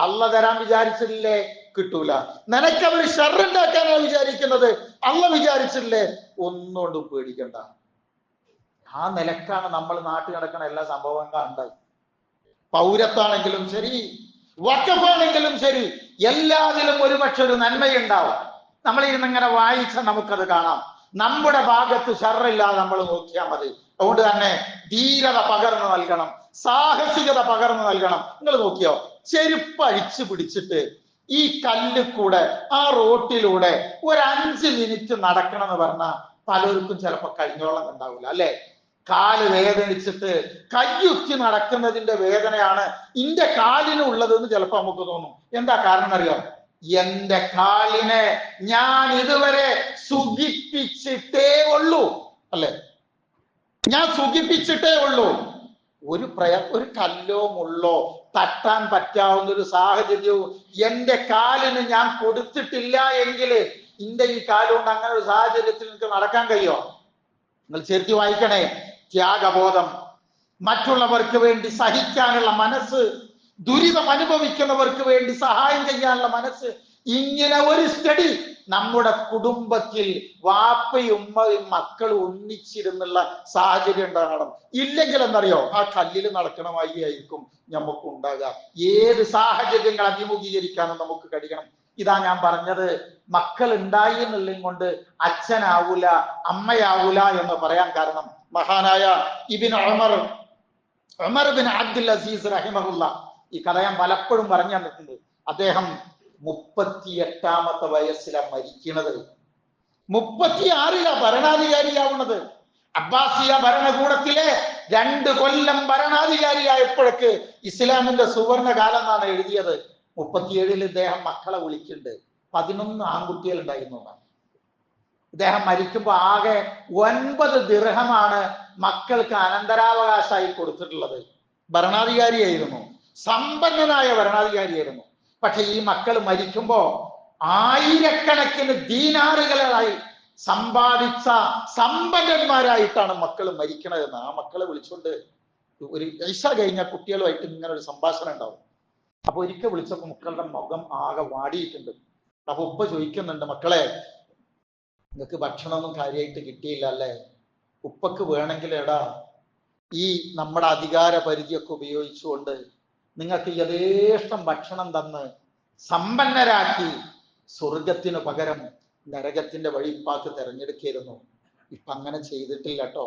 അള്ളാഹ് തരാൻ വിചാരിച്ചില്ലേ കിട്ടൂല. നിനക്ക് അവർ ഷർറുണ്ടാക്കാനാണ് വിചാരിക്കുന്നത്, അള്ളാഹ് വിചാരിച്ചില്ലേ ഒന്നുകൊണ്ടും പേടിക്കണ്ട. ആ നിലക്കാണ് നമ്മൾ നാട്ടിൽ നടക്കുന്ന എല്ലാ സംഭവങ്ങളും കണ്ടത്. പൗരത്വാണെങ്കിലും ശരി, വഖഫാണെങ്കിലും ശരി, എല്ലാത്തിലും ഒരുപക്ഷെ ഒരു നന്മയുണ്ടാവും. നമ്മളിരുന്ന് ഇങ്ങനെ വായിച്ചാൽ നമുക്കത് കാണാം. നമ്മുടെ ഭാഗത്ത് ഷർറില്ലാതെ നമ്മൾ നോക്കിയാൽ മതി. അതുകൊണ്ട് തന്നെ ധീരത പകർന്നു നൽകണം, സാഹസികത പകർന്നു നൽകണം. നിങ്ങൾ നോക്കിയോ, ചെരുപ്പ് അഴിച്ചു പിടിച്ചിട്ട് ഈ കല്ല് കൂടെ ആ റോട്ടിലൂടെ ഒരു 5 മിനിറ്റ് നടക്കണം എന്ന് പറഞ്ഞാൽ പലർക്കും ചിലപ്പോ കഴിഞ്ഞോളം ഉണ്ടാവില്ല അല്ലെ? കാല് വേദനിച്ചിട്ട് കയ്യുത്തി നടക്കുന്നതിന്റെ വേദനയാണ് ഇന്റെ കാലിനുള്ളതെന്ന് ചിലപ്പോ നമുക്ക് തോന്നും. എന്താ കാരണം അറിയാം? എന്റെ കാലിനെ ഞാൻ ഇതുവരെ സുഖിപ്പിച്ചിട്ടേ ഉള്ളൂ അല്ലെ? ഞാൻ സുഖിപ്പിച്ചിട്ടേ ഉള്ളൂ. ഒരു കല്ലോ മുള്ളോ തട്ടാൻ പറ്റാവുന്ന ഒരു സാഹചര്യവും എന്റെ കാലിന് ഞാൻ കൊടുത്തിട്ടില്ല എങ്കിൽ ഇന്റെ ഈ കാലുകൊണ്ട് അങ്ങനെ ഒരു സാഹചര്യത്തിൽ നിങ്ങൾക്ക് നടക്കാൻ കഴിയോ? നിങ്ങൾ ചേർത്തി വായിക്കണേ. ത്യാഗബോധം, മറ്റുള്ളവർക്ക് വേണ്ടി സഹിക്കാനുള്ള മനസ്സ്, ദുരിതം അനുഭവിക്കുന്നവർക്ക് വേണ്ടി സഹായം ചെയ്യാനുള്ള മനസ്സ്. ഇങ്ങനെ ഒരു സ്റ്റഡി നമ്മുടെ കുടുംബത്തിൽ വാപ്പയും ഉമ്മയും മക്കളും ഒന്നിച്ചിരുന്നുള്ള സാഹചര്യം ഉണ്ടാകണം. ഇല്ലെങ്കിൽ എന്നറിയോ, ആ കല്ലിൽ നടക്കണമായി ആയിരിക്കും നമുക്ക് ഉണ്ടാകുക. ഏത് സാഹചര്യങ്ങൾ അഭിമുഖീകരിക്കാനും നമുക്ക് കഴിയണം. ഇതാ ഞാൻ പറഞ്ഞത്, മക്കൾ ഉണ്ടായി എന്നുള്ളതും കൊണ്ട് അച്ഛനാവൂല അമ്മയാവൂല എന്ന് പറയാൻ കാരണം മഹാനായ Ibn Umar Umar bin Abdul Aziz റഹിമഹുല്ല, ഈ കഥ ഞാൻ പലപ്പോഴും പറഞ്ഞു തന്നിട്ടുണ്ട്. അദ്ദേഹം 38ാമത്തെ വയസ്സിലാണ് മരിക്കുന്നത്. 36 ഭരണാധികാരിയാവുന്നത്. അബ്ബാസിയ ഭരണകൂടത്തിലെ 2 കൊല്ലം ഭരണാധികാരിയായപ്പോഴേക്ക് ഇസ്ലാമിന്റെ സുവർണ കാലം എന്നാണ് എഴുതിയത്. 37 ഇദ്ദേഹം മക്കളെ വിളിക്കുന്നുണ്ട്. 11 ആൺകുട്ടികൾ ഉണ്ടായിരുന്നു. ഇദ്ദേഹം മരിക്കുമ്പോ ആകെ 9 ദിർഹമാണ് മക്കൾക്ക് അനന്തരാവകാശമായി കൊടുത്തിട്ടുള്ളത്. ഭരണാധികാരിയായിരുന്നു, സമ്പന്നനായ ഭരണാധികാരിയായിരുന്നു. പക്ഷെ ഈ മക്കൾ മരിക്കുമ്പോ ആയിരക്കണക്കിന് ദീനാറുകളായി സമ്പാദിച്ച സമ്പന്നന്മാരായിട്ടാണ് മക്കൾ മരിക്കണതെന്ന്. ആ മക്കളെ വിളിച്ചുകൊണ്ട് ഒരു ഇശ കഴിഞ്ഞ കുട്ടികളുമായിട്ട് ഇങ്ങനെ ഒരു സംഭാഷണം ഉണ്ടാവും. അപ്പൊ ഒരിക്കൽ വിളിച്ചപ്പോ മക്കളുടെ മുഖം ആകെ വാടിയിട്ടുണ്ട്. അപ്പൊ ഉപ്പ ചോദിക്കുന്നുണ്ട്, മക്കളെ നിങ്ങൾക്ക് ഭക്ഷണമൊന്നും കാര്യമായിട്ട് കിട്ടിയില്ല അല്ലേ? ഉപ്പക്ക് വേണമെങ്കിൽ എടാ ഈ നമ്മുടെ അധികാര പരിധിയൊക്കെ ഉപയോഗിച്ചുകൊണ്ട് നിങ്ങൾക്ക് യഥേഷ്ടം ഭക്ഷണം തന്ന് സമ്പന്നരാക്കി സ്വർഗത്തിന് പകരം നരകത്തിന്റെ വഴി ഇപ്പാക്ക് തെരഞ്ഞെടുക്കായിരുന്നു. ഇപ്പൊ അങ്ങനെ ചെയ്തിട്ടില്ല കേട്ടോ.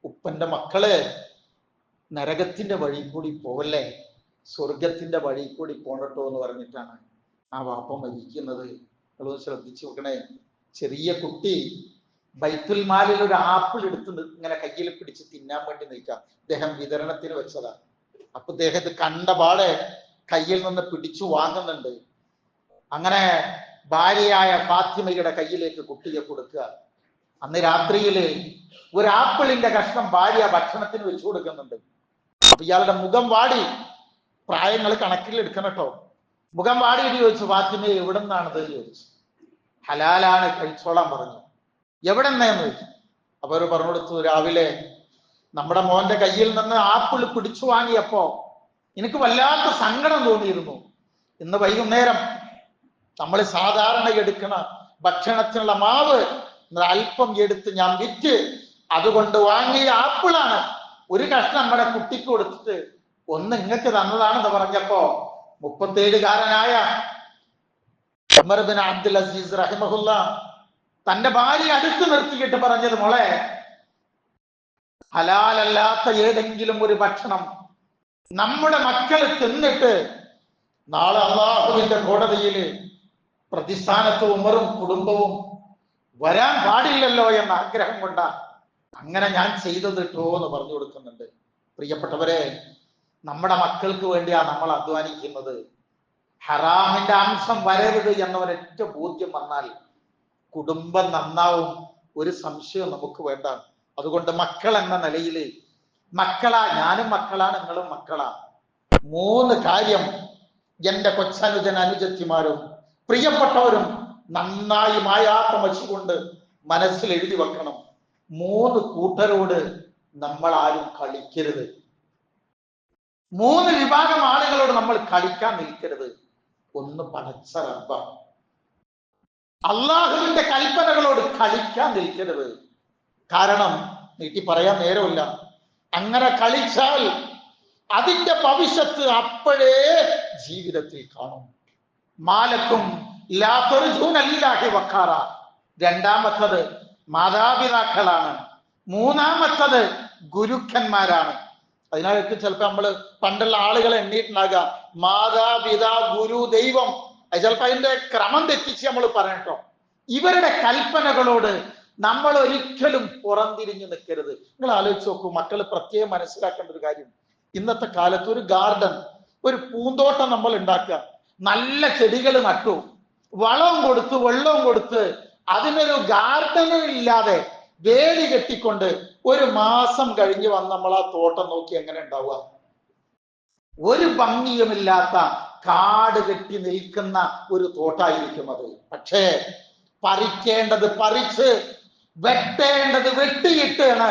ഉപ്പന്റെ മക്കള് നരകത്തിന്റെ വഴി കൂടി പോവല്ലേ, സ്വർഗത്തിന്റെ വഴി കൂടി പോണട്ടോ എന്ന് പറഞ്ഞിട്ടാണ് ആ വാപ്പ മരിക്കുന്നത്. നിങ്ങളൊന്ന് ശ്രദ്ധിച്ചു നോക്കണേ. ചെറിയ കുട്ടി ബൈത്തുൽ മാലിൽ ഒരു ആപ്പിൾ എടുത്ത് ഇങ്ങനെ കയ്യിൽ പിടിച്ച് തിന്നാൻ വേണ്ടി നിൽക്കാം. അദ്ദേഹം വിതരണത്തിന് വെച്ചതാ. അപ്പൊ അദ്ദേഹത്തെ കണ്ടപാടെ കയ്യിൽ നിന്ന് പിടിച്ചു വാങ്ങുന്നുണ്ട്. അങ്ങനെ ഭാര്യയായ ഫാത്തിമയുടെ കയ്യിലേക്ക് കുട്ടിയെ കൊടുക്കുക. അന്ന് രാത്രിയില് ഒരു ആപ്പിളിന്റെ കഷ്ണം ഭാര്യ ഭക്ഷണത്തിന് വെച്ചു കൊടുക്കുന്നുണ്ട്. അപ്പൊ ഇയാളുടെ മുഖം വാടി. പ്രായങ്ങൾ കണക്കിൽ എടുക്കണം കേട്ടോ. മുഖം വാടിയിട്ട് ചോദിച്ചു, ഫാത്തിമയെ എവിടെ നിന്നാണത് ചോദിച്ചു. ഹലാലാണ്, കഴിച്ചോളാൻ പറഞ്ഞു. എവിടെ നിന്നേന്ന് ചോദിച്ചു. അപ്പൊ അവർ പറഞ്ഞു കൊടുത്തു, രാവിലെ നമ്മുടെ മോന്റെ കയ്യിൽ നിന്ന് ആപ്പിൾ പിടിച്ചു വാങ്ങിയപ്പോ എനിക്ക് വല്ലാത്ത സങ്കടം തോന്നിയിരുന്നു. ഇന്ന് വൈകുന്നേരം നമ്മൾ സാധാരണ എടുക്കുന്ന ഭക്ഷണത്തിനുള്ള മാവ് അല്പം എടുത്ത് ഞാൻ വിറ്റ് അതുകൊണ്ട് വാങ്ങിയ ആപ്പിളാണ്. ഒരു കഷ്ണം നമ്മുടെ കുട്ടിക്ക് കൊടുത്തിട്ട് ഒന്ന് ഇങ്ങക്ക് തന്നതാണെന്ന് പറഞ്ഞപ്പോ 37കാരനായ ഉമർ ബിൻ അബ്ദുൽ അസീസ് റഹിമഹുല്ല തന്റെ ഭാര്യ അടുത്ത് നിർത്തിയിട്ട് പറഞ്ഞത്, മോളെ ഹലാലല്ലാത്ത ഏതെങ്കിലും ഒരു ഭക്ഷണം നമ്മുടെ മക്കൾ തിന്നിട്ട് നാളെ അള്ളാഹുവിന്റെ കോടതിയിൽ പ്രതിസ്ഥാനത്ത് ഉമറും കുടുംബവും വരാൻ പാടില്ലല്ലോ എന്ന ആഗ്രഹം കൊണ്ടാ അങ്ങനെ ഞാൻ ചെയ്തത് കേട്ടോ എന്ന് പറഞ്ഞു കൊടുക്കുന്നുണ്ട്. പ്രിയപ്പെട്ടവരെ, നമ്മുടെ മക്കൾക്ക് വേണ്ടിയാ നമ്മൾ അധ്വാനിക്കുന്നത്. ഹറാമിന്റെ അംശം വരരുത് എന്ന ഒരൊറ്റ ബോധ്യം വന്നാൽ കുടുംബം നന്നാവും, ഒരു സംശയവും നമുക്ക് വേണ്ട. അതുകൊണ്ട് മക്കൾ എന്ന നിലയിൽ മക്കളാ, ഞാനും മക്കളാണ്, നിങ്ങളും മക്കളാ. 3 കാര്യം എന്റെ കൊച്ചനുജൻ അനുജത്തിമാരും പ്രിയപ്പെട്ടവരും നന്നായി മായാത്ത മച്ചുകൊണ്ട് മനസ്സിൽ എഴുതി വെക്കണം. 3 കൂട്ടരോട് നമ്മൾ ആരും കളിക്കരുത്. 3 വിഭാഗം ആളുകളോട് നമ്മൾ കളിക്കാൻ നിൽക്കരുത്. ഒന്ന് പടച്ച റബ്ബ, അള്ളാഹുവിന്റെ കൽപ്പനകളോട് കളിക്കാൻ നിൽക്കരുത്. കാരണം നീട്ടി പറയാൻ നേരമില്ല. അങ്ങനെ കളിച്ചാൽ അതിന്റെ ഭവിഷ്യത്ത് അപ്പോഴേ ജീവിതത്തിൽ കാണും. മാലക്കും ലാഹി വക്കാറ. 2ാമത്തത് മാതാപിതാക്കളാണ്. 3ാമത്തത് ഗുരുക്കന്മാരാണ്. അതിനകത്ത് ചിലപ്പോ നമ്മള് പണ്ടുള്ള ആളുകളെ എണ്ണീട്ടുണ്ടാകാം, മാതാപിതാ ഗുരു ദൈവം. അത് ചിലപ്പോ അതിന്റെ ക്രമം തെറ്റിച്ച് നമ്മൾ പറയട്ടോ. ഇവരുടെ കൽപ്പനകളോട് നമ്മൾ ഒരിക്കലും പുറംതിരിഞ്ഞു നിൽക്കരുത്. നിങ്ങൾ ആലോചിച്ച് നോക്കൂ, മക്കൾ പ്രത്യേകം മനസ്സിലാക്കേണ്ട ഒരു കാര്യം, ഇന്നത്തെ കാലത്ത് ഒരു ഗാർഡൻ, ഒരു പൂന്തോട്ടം നമ്മൾ ഉണ്ടാക്കുക, നല്ല ചെടികൾ നട്ടു, വളവും കൊടുത്ത് വെള്ളവും കൊടുത്ത് അതിനൊരു ഗാർഡനും ഇല്ലാതെ വേലി കെട്ടിക്കൊണ്ട് 1 മാസം കഴിഞ്ഞ് വന്ന് നമ്മൾ ആ തോട്ടം നോക്കി എങ്ങനെ ഉണ്ടാവുക? ഒരു ഭംഗിയുമില്ലാത്ത കാട് കെട്ടി നിൽക്കുന്ന ഒരു തോട്ടായിരിക്കും അത്. പക്ഷേ പറിക്കേണ്ടത് പറിച്ച് വെട്ടേണ്ടത് വെട്ടിയിട്ടാണ്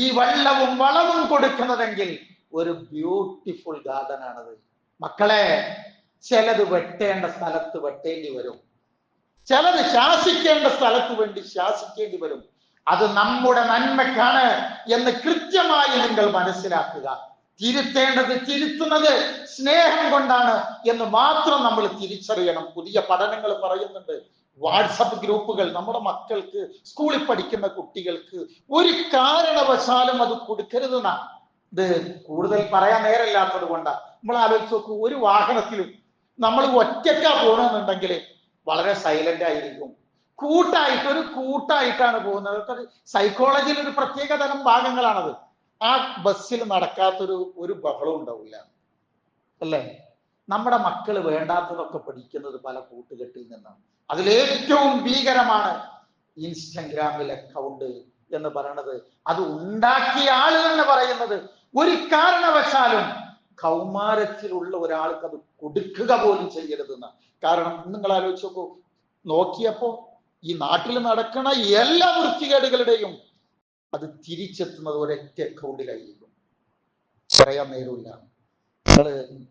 ഈ വെള്ളവും വളവും കൊടുക്കുന്നതെങ്കിൽ ഒരു ബ്യൂട്ടിഫുൾ ഗാർഡൻ ആണത്. മക്കളെ, ചിലത് വെട്ടേണ്ട സ്ഥലത്ത് വെട്ടേണ്ടി വരും, ചിലത് ശാസിക്കേണ്ട സ്ഥലത്ത് വേണ്ടി ശാസിക്കേണ്ടി വരും. അത് നമ്മുടെ നന്മയ്ക്കാണ് എന്ന് കൃത്യമായി നിങ്ങൾ മനസ്സിലാക്കുക. തിരുത്തേണ്ടത് തിരുത്തുന്നത് സ്നേഹം കൊണ്ടാണ് എന്ന് മാത്രം നമ്മൾ തിരിച്ചറിയണം. പുതിയ പഠനങ്ങൾ പറയുന്നുണ്ട്, വാട്സപ്പ് ഗ്രൂപ്പുകൾ നമ്മുടെ മക്കൾക്ക്, സ്കൂളിൽ പഠിക്കുന്ന കുട്ടികൾക്ക് ഒരു കാരണവശാലും അത് കൊടുക്കരുതെന്നാണ്. ഇത് കൂടുതൽ പറയാൻ നേരമില്ലാത്തത് കൊണ്ടാണ്. നമ്മൾ ആലോചിച്ച് നോക്കൂ, ഒരു വാഹനത്തിലും നമ്മൾ ഒറ്റയ്ക്കാ പോകണമെന്നുണ്ടെങ്കിൽ വളരെ സൈലന്റ് ആയിരിക്കും. കൂട്ടായിട്ടാണ് പോകുന്നത്. സൈക്കോളജിയിൽ ഒരു പ്രത്യേക തരം ഭാഗങ്ങളാണത്. ആ ബസ്സിൽ നടക്കാത്തൊരു ബഹളം ഉണ്ടാവില്ല, അല്ലേ? നമ്മുടെ മക്കൾ വേണ്ടാത്തതൊക്കെ പഠിക്കുന്നത് പല കൂട്ടുകെട്ടിൽ നിന്നാണ്. അതിലേറ്റവും ഭീകരമാണ് ഇൻസ്റ്റഗ്രാമിൽ അക്കൗണ്ട് എന്ന് പറയുന്നത്. അത് ഉണ്ടാക്കിയ ആളുകൾ എന്ന് പറയുന്നത് ഒരു കാരണവശാലും കൗമാരത്തിലുള്ള ഒരാൾക്ക് അത് കൊടുക്കുക പോലും ചെയ്യരുതെന്ന്. കാരണം നിങ്ങൾ ആലോചിച്ച് നോക്കൂ, നോക്കിയപ്പോ ഈ നാട്ടിൽ നടക്കുന്ന എല്ലാ വൃത്തികേടുകളുടെയും അത് തിരിച്ചെത്തുന്നത് ഒരൊറ്റ അക്കൗണ്ടിലായിരിക്കും. പറയാൻ നേരമില്ല. നിങ്ങൾ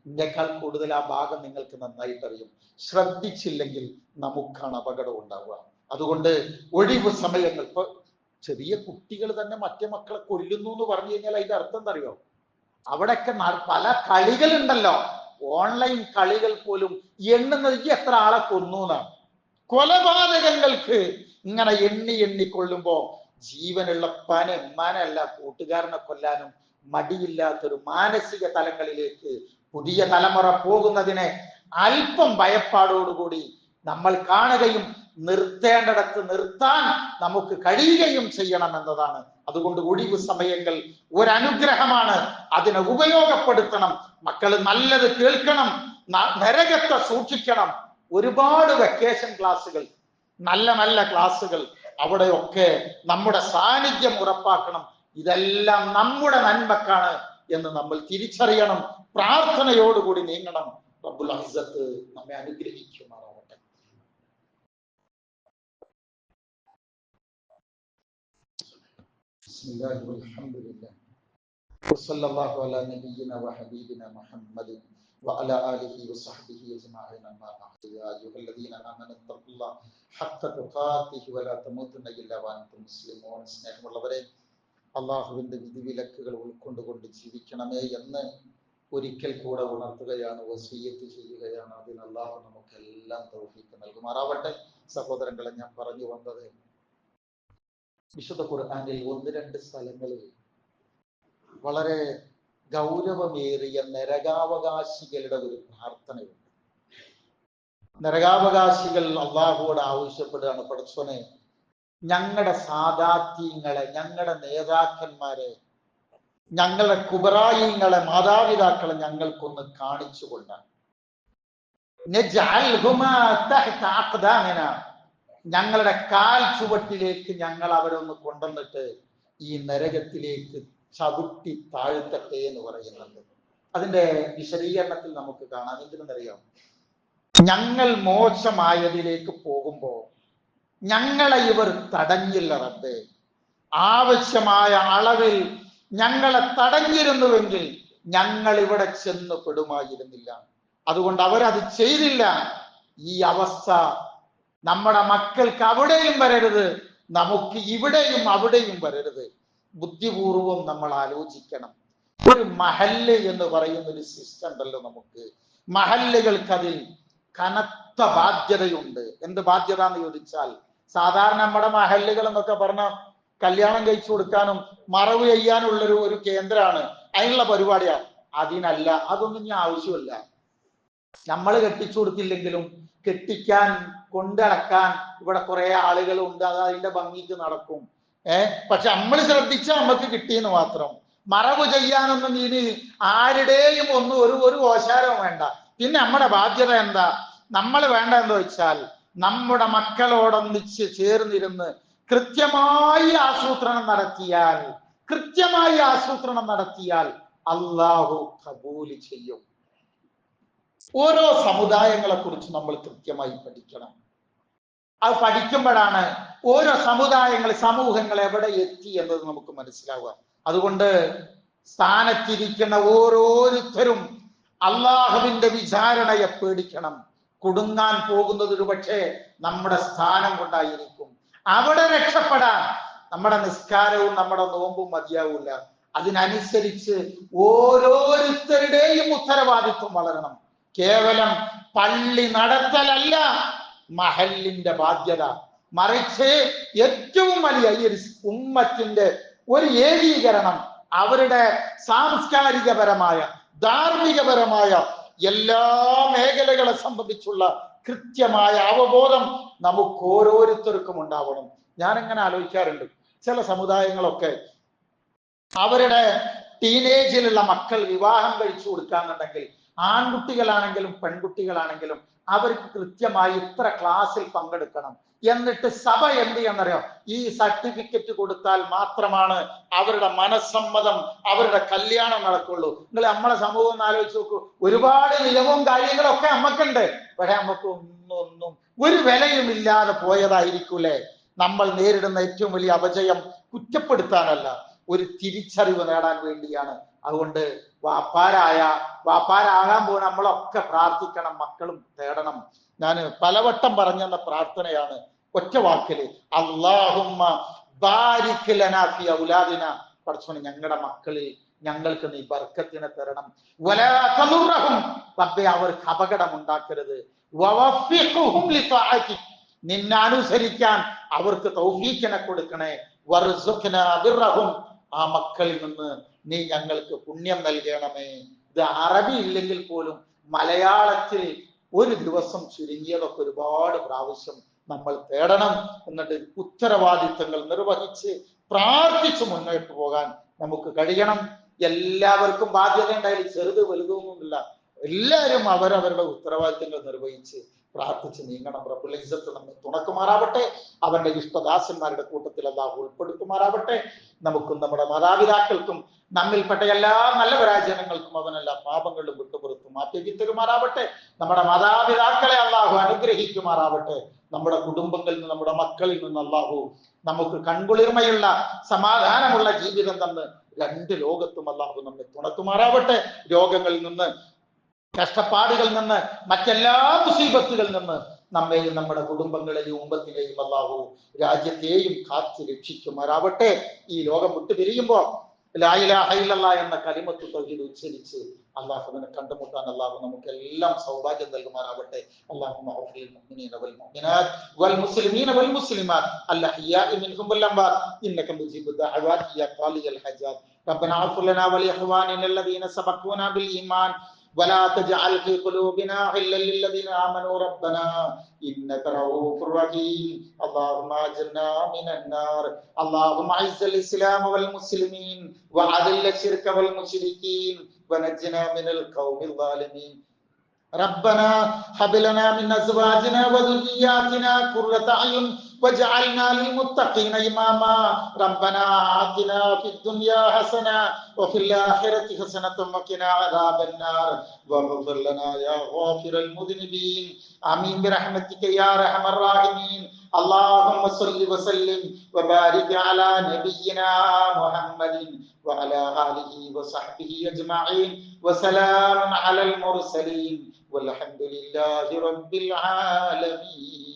ഇതിനേക്കാൾ കൂടുതൽ ആ ഭാഗം നിങ്ങൾക്ക് നന്നായിട്ട് അറിയും. ശ്രദ്ധിച്ചില്ലെങ്കിൽ നമുക്കാണ് അപകടം ഉണ്ടാവുക. അതുകൊണ്ട് ഒഴിവ് സമയങ്ങൾ, ഇപ്പൊ ചെറിയ കുട്ടികൾ തന്നെ മറ്റേ മക്കളെ കൊല്ലുന്നു എന്ന് പറഞ്ഞു കഴിഞ്ഞാൽ അതിന്റെ അർത്ഥം എന്താ അറിയോ? അവിടെയൊക്കെ പല കളികളുണ്ടല്ലോ, ഓൺലൈൻ കളികൾ പോലും എണ്ണുന്നത് ഈ എത്ര ആളെ കൊന്നു എന്നാണ്. കൊലപാതകങ്ങൾക്ക് ഇങ്ങനെ എണ്ണിക്കൊള്ളുമ്പോ ജീവനുള്ള ഉമ്മാനല്ല കൂട്ടുകാരനെ കൊല്ലാനും മടിയില്ലാത്തൊരു മാനസിക തലങ്ങളിലേക്ക് പുതിയ തലമുറ പോകുന്നതിനെ അല്പം ഭയപ്പാടോടുകൂടി നമ്മൾ കാണുകയും നിർത്തേണ്ടിടത്ത് നിർത്താൻ നമുക്ക് കഴിയുകയും ചെയ്യണം എന്നതാണ്. അതുകൊണ്ട് ഒഴിവ് സമയങ്ങൾ ഒരനുഗ്രഹമാണ്, അതിനെ ഉപയോഗപ്പെടുത്തണം. മക്കൾ നല്ലത് കേൾക്കണം, നരകത്തെ സൂക്ഷിക്കണം. ഒരുപാട് വെക്കേഷൻ ക്ലാസ്സുകൾ, നല്ല ക്ലാസ്സുകൾ, അവിടെയൊക്കെ നമ്മുടെ സാന്നിധ്യം ഉറപ്പാക്കണം. ഇതെല്ലാം നമ്മുടെ നന്മക്കാണ് എന്ന് നമ്മൾ തിരിച്ചറിയണം. പ്രാർത്ഥനയോടുകൂടി നീങ്ങണം. റബ്ബുൽ ഇസ്സത്ത് നമ്മെ അനുഗ്രഹിക്കുമാറാവട്ടെ. ബിസ്മില്ലാഹിർ റഹ്മാനിർ റഹീം. വസല്ലല്ലാഹു അലാ നബിയിന വഹബീബിന മുഹമ്മദ് വഅലാ ആലിഹി വസഹ്ബിഹി അജ്മഈൻ. അമ്മാ ബഅദ്. യാ അയ്യുഹല്ലദീന ആമനൂ തഖുല്ലാഹ ഹഖ്ക തുഖാതിഹി വലാ തമൂതുന്ന ഇല്ലാ വഅൻതും മുസ്ലിമൂൻ. സ്നേഹമുള്ളവരെ, അള്ളാഹുവിന്റെ വിധിവിലക്കുകൾ ഉൾക്കൊണ്ടുകൊണ്ട് ജീവിക്കണമേ എന്ന് ഒരിക്കൽ കൂടെ ഉണർത്തുകയാണ്, വസിയ്യത്ത് ചെയ്യുകയാണ്. അതിന് അള്ളാഹു നമുക്കെല്ലാം തൗഫീഖ് നൽകുമാറാവട്ടെ. സഹോദരങ്ങളെ, ഞാൻ പറഞ്ഞു വന്നത്, വിശുദ്ധ ഖുർആനിൽ 1-2 സ്ഥലങ്ങളിൽ വളരെ ഗൗരവമേറിയ നരകാവകാശികളുടെ ഒരു പ്രാർത്ഥനയുണ്ട്. നരകാവകാശികൾ അള്ളാഹുവോട് ആവശ്യപ്പെടുകയാണ്, പടച്ചോനെ, ഞങ്ങളുടെ സാദാത്യങ്ങളെ, ഞങ്ങളുടെ നേതാക്കന്മാരെ, ഞങ്ങളുടെ കുബറായിങ്ങളെ, മാതാപിതാക്കളെ ഞങ്ങൾക്കൊന്ന് കാണിച്ചുകൊണ്ടാണ്. ഞങ്ങളുടെ കാൽ ചുവട്ടിലേക്ക് ഞങ്ങൾ അവരൊന്ന് കൊണ്ടുവന്നിട്ട് ഈ നരകത്തിലേക്ക് ചവിട്ടി താഴ്ത്തട്ടെ എന്ന് പറയുന്നുണ്ട്. അതിന്റെ വിശദീകരണത്തിൽ നമുക്ക് കാണാം. എന്തിനെന്നറിയാം? ഞങ്ങൾ മോശമായതിലേക്ക് പോകുമ്പോ ഞങ്ങളെ ഇവർ തടഞ്ഞില്ല റബ്ബേ. ആവശ്യമായ അളവിൽ ഞങ്ങളെ തടഞ്ഞിരുന്നുവെങ്കിൽ ഞങ്ങൾ ഇവിടെ ചെന്ന് പെടുമായിരുന്നില്ല. അതുകൊണ്ട് അവരത് ചെയ്തില്ല. ഈ അവസ്ഥ നമ്മുടെ മക്കൾക്ക് അവിടെയും വരരുത്, നമുക്ക് ഇവിടെയും അവിടെയും വരരുത്. ബുദ്ധിപൂർവം നമ്മൾ ആലോചിക്കണം. ഒരു മഹല്ല് എന്ന് പറയുന്ന ഒരു സിസ്റ്റം ഉണ്ടല്ലോ നമുക്ക്. മഹല്ലുകൾക്ക് അതിൽ കനത്ത ബാധ്യതയുണ്ട്. എന്ത് ബാധ്യത എന്ന് ചോദിച്ചാൽ, സാധാരണ നമ്മുടെ മഹല്ലുകൾ എന്നൊക്കെ പറഞ്ഞ കല്യാണം കഴിച്ചു കൊടുക്കാനും മറവ് ചെയ്യാനുള്ളൊരു കേന്ദ്രമാണ്, അതിനുള്ള പരിപാടിയാണ്. അതിനല്ല, അതൊന്നും ഞാൻ ആവശ്യമില്ല. നമ്മൾ കെട്ടിച്ചു കൊടുത്തില്ലെങ്കിലും കെട്ടിക്കാൻ കൊണ്ടടക്കാൻ ഇവിടെ കുറെ ആളുകളുണ്ട്, അത് അതിന്റെ ഭംഗിക്ക് നടക്കും. പക്ഷെ നമ്മൾ ശ്രദ്ധിച്ചാൽ നമുക്ക് കിട്ടിയെന്ന് മാത്രം. മറവ് ചെയ്യാനൊന്നും ഇനി ആരുടെയും ഒന്നും ഒരു ഓശാരവും വേണ്ട. പിന്നെ നമ്മുടെ ബാധ്യത എന്താ? നമ്മൾ വേണ്ട എന്ന് വെച്ചാൽ നമ്മുടെ മക്കളോടൊന്നിച്ച് ചേർന്നിരുന്ന് കൃത്യമായി ആസൂത്രണം നടത്തിയാൽ അള്ളാഹു കബൂല് ചെയ്യും. ഓരോ സമുദായങ്ങളെ കുറിച്ച് നമ്മൾ കൃത്യമായി പഠിക്കണം. അത് പഠിക്കുമ്പോഴാണ് ഓരോ സമൂഹങ്ങൾ എവിടെ എത്തി എന്നത് നമുക്ക് മനസ്സിലാവുക. അതുകൊണ്ട് സ്ഥാനത്തിരിക്കുന്ന ഓരോരുത്തരും അള്ളാഹുവിന്റെ വിചാരണയെ പേടിക്കണം. കുടുങ്ങാൻ പോകുന്നത് ഒരു പക്ഷേ നമ്മുടെ സ്ഥാനം കൊണ്ടായിരിക്കും. അവിടെ രക്ഷപ്പെടാൻ നമ്മുടെ നിസ്കാരവും നമ്മുടെ നോമ്പും മതിയാവില്ല. അതിനനുസരിച്ച് ഓരോരുത്തരുടെയും ഉത്തരവാദിത്വം വളരണം. കേവലം പള്ളി നടത്തലല്ല മഹല്ലിന്റെ ബാധ്യത, മറിച്ച് ഏറ്റവും വലിയ ഈ ഒരു ഉമ്മത്തിന്റെ ഒരു ഏകീകരണം, അവരുടെ സാംസ്കാരികപരമായ ധാർമ്മികപരമായ എല്ലാ മേഖലകളെ സംബന്ധിച്ചുള്ള കൃത്യമായ അവബോധം നമുക്ക് ഓരോരുത്തർക്കും ഉണ്ടാവണം. ഞാൻ എങ്ങനെ ആലോചിക്കാറുണ്ട്, ചില സമുദായങ്ങളൊക്കെ അവരുടെ ടീനേജിലുള്ള മക്കൾ വിവാഹം കഴിച്ചു കൊടുക്കാന്നുണ്ടെങ്കിൽ ആൺകുട്ടികളാണെങ്കിലും പെൺകുട്ടികളാണെങ്കിലും അവർക്ക് കൃത്യമായി ഇത്ര ക്ലാസ്സിൽ പങ്കെടുക്കണം, എന്നിട്ട് സഭ എന്ത് ചെയ്യുന്നറിയോ, ഈ സർട്ടിഫിക്കറ്റ് കൊടുത്താൽ മാത്രമാണ് അവരുടെ മനസ്സമ്മതം, അവരുടെ കല്യാണം നടക്കുള്ളൂ. നിങ്ങൾ നമ്മളെ സമൂഹം ഒന്ന് ആലോചിച്ച് നോക്കൂ. ഒരുപാട് നിയമവും കാര്യങ്ങളൊക്കെ നമുക്കുണ്ട്, പക്ഷെ നമുക്ക് ഒന്നും ഒരു വിലയും ഇല്ലാതെ പോയതായിരിക്കൂലേ. നമ്മൾ നേരിടുന്ന ഏറ്റവും വലിയ അപജയം കുറ്റപ്പെടുത്താനല്ല, ഒരു തിരിച്ചറിവ് നേടാൻ വേണ്ടിയാണ്. അതുകൊണ്ട് വാപ്പാരാകാൻ പോകുന്ന നമ്മളൊക്കെ പ്രാർത്ഥിക്കണം, മക്കളും തേടണം. ഞാൻ പലവട്ടം പറഞ്ഞെന്ന പ്രാർത്ഥനയാണ് ഒറ്റ വാക്കില്, അല്ലാഹുമ്മ ബാരിക് ലനാ ഫി ഔലാദിന. പടച്ചോനെ ഞങ്ങളുടെ മക്കളിൽ ഞങ്ങൾക്ക് നീ ബർക്കത്തിനെ തരണം. വലാ തദുറഹും, റബ്ബേ അവർക്ക് അപകടം ഉണ്ടാക്കരുത്. വവഫിഖുഹും ലിതാഅതിക്, നിന്നെ അനുസരിക്കാൻ അവർക്ക് തൗഫീഖിനെ കൊടുക്കണേ. വർസുഖ്നാ ബിർറഹും, ആ മക്കളിൽ നിന്ന് നീ ഞങ്ങൾക്ക് പുണ്യം നൽകണമേ. ഇത് അറബി ഇല്ലെങ്കിൽ പോലും മലയാളത്തിൽ ഒരു ദിവസം ചുരുങ്ങിയതൊക്കെ ഒരുപാട് പ്രാവശ്യം നമ്മൾ തേടണം. എന്നിട്ട് ഉത്തരവാദിത്തങ്ങൾ നിർവഹിച്ച് പ്രാർത്ഥിച്ച് മുന്നോട്ട് പോകാൻ നമുക്ക് കഴിയണം. എല്ലാവർക്കും ബാധ്യത ഉണ്ടായാലും ചെറുത് വലുതൊന്നുമില്ല. എല്ലാവരും അവരവരുടെ ഉത്തരവാദിത്തങ്ങൾ നിർവഹിച്ച് പ്രാർത്ഥിച്ച് നീങ്ങണം. റബ്ബുൽ ഇസ്സത്ത് നമ്മെ തുണക്കുമാറാവട്ടെ. അവന്റെ ഇഷ്ടദാസന്മാരുടെ കൂട്ടത്തിൽ അല്ലാഹു ഉൾപ്പെടുത്തുമാറാവട്ടെ. നമുക്കും നമ്മുടെ മാതാപിതാക്കൾക്കും നമ്മിൽപ്പെട്ട എല്ലാ നല്ല പരാജയങ്ങൾക്കും അവനെല്ലാ പാപങ്ങളും വിട്ടുപുറത്തു മാറ്റി തരുമാറാവട്ടെ. നമ്മുടെ മാതാപിതാക്കളെ അല്ലാഹു അനുഗ്രഹിക്കുമാറാവട്ടെ. നമ്മുടെ കുടുംബങ്ങളിൽ നിന്ന്, നമ്മുടെ മക്കളിൽ നിന്ന് അല്ലാഹു നമുക്ക് കൺകുളിർമയുള്ള സമാധാനമുള്ള ജീവിതം തന്ന് രണ്ട് ലോകത്തും അല്ലാഹു നമ്മെ തുണക്കുമാറാവട്ടെ. രോഗങ്ങളിൽ നിന്ന്, കഷ്ടപ്പാടുകളിൽ നിന്ന്, മറ്റെല്ലാ മുസീബത്തുകളിൽ നിന്ന് നമ്മെയും നമ്മുടെ കുടുംബങ്ങളെയും ഉമ്മത്തിനെയും അല്ലാഹു രാജ്യത്തെയും കാത്തു രക്ഷിക്കുമാറാവട്ടെ. ഈ ലോകം വിട്ടുപിരിയുമ്പോ ലാ ഇലാഹ ഇല്ലല്ലാഹ് എന്ന കലിമത്ത് തൗഹീദ് ഉച്ചരിച്ച് അല്ലാഹുവിനെ കണ്ടുമുട്ടാൻ അല്ലാഹു നമുക്ക് എല്ലാം സൗഭാഗ്യം നൽകുമാറാവട്ടെ. അല്ലാഹുമ്മ ഗ്ഫിർ മുഅ്മിനീന വൽ മുഅ്മിനാത്ത് വൽ മുസ്ലിമീന വൽ മുസ്ലിമാത്ത് അൽഅഹ്യാഇ മിൻഹും വൽ അംവാത് ഇന്നക മുജീബു ദഅവാതി യാ ഖാലിയൽ ഹജാത്. റബ്ബനാ ഗ്ഫിർ ലനാ വലി ഇഖ്വാനിന الذين سبقونا بالإيمان ولا تجعل في قلوبنا غلا للذين آمنوا ربنا إنك رؤوف رحيم. اللهم أجرنا من النار. اللهم أعز الإسلام والمسلمين وأذل الشرك والمشركين ونجنا من القوم الظالمين. ربنا هب لنا من أزواجنا وذرياتنا قرة أعين واجعلنا للمتقين إماما. ربنا آتنا في الدنيا حسنة وفي الآخرة حسنة وقنا عذاب النار واغفر لنا يا غافر المذنبين. آمين برحمتك يا أرحم الراحمين. اللهم صل وسلم وبارك على نبينا محمد وعلى آله وصحبه أجمعين وسلام على المرسلين والحمد لله رب العالمين.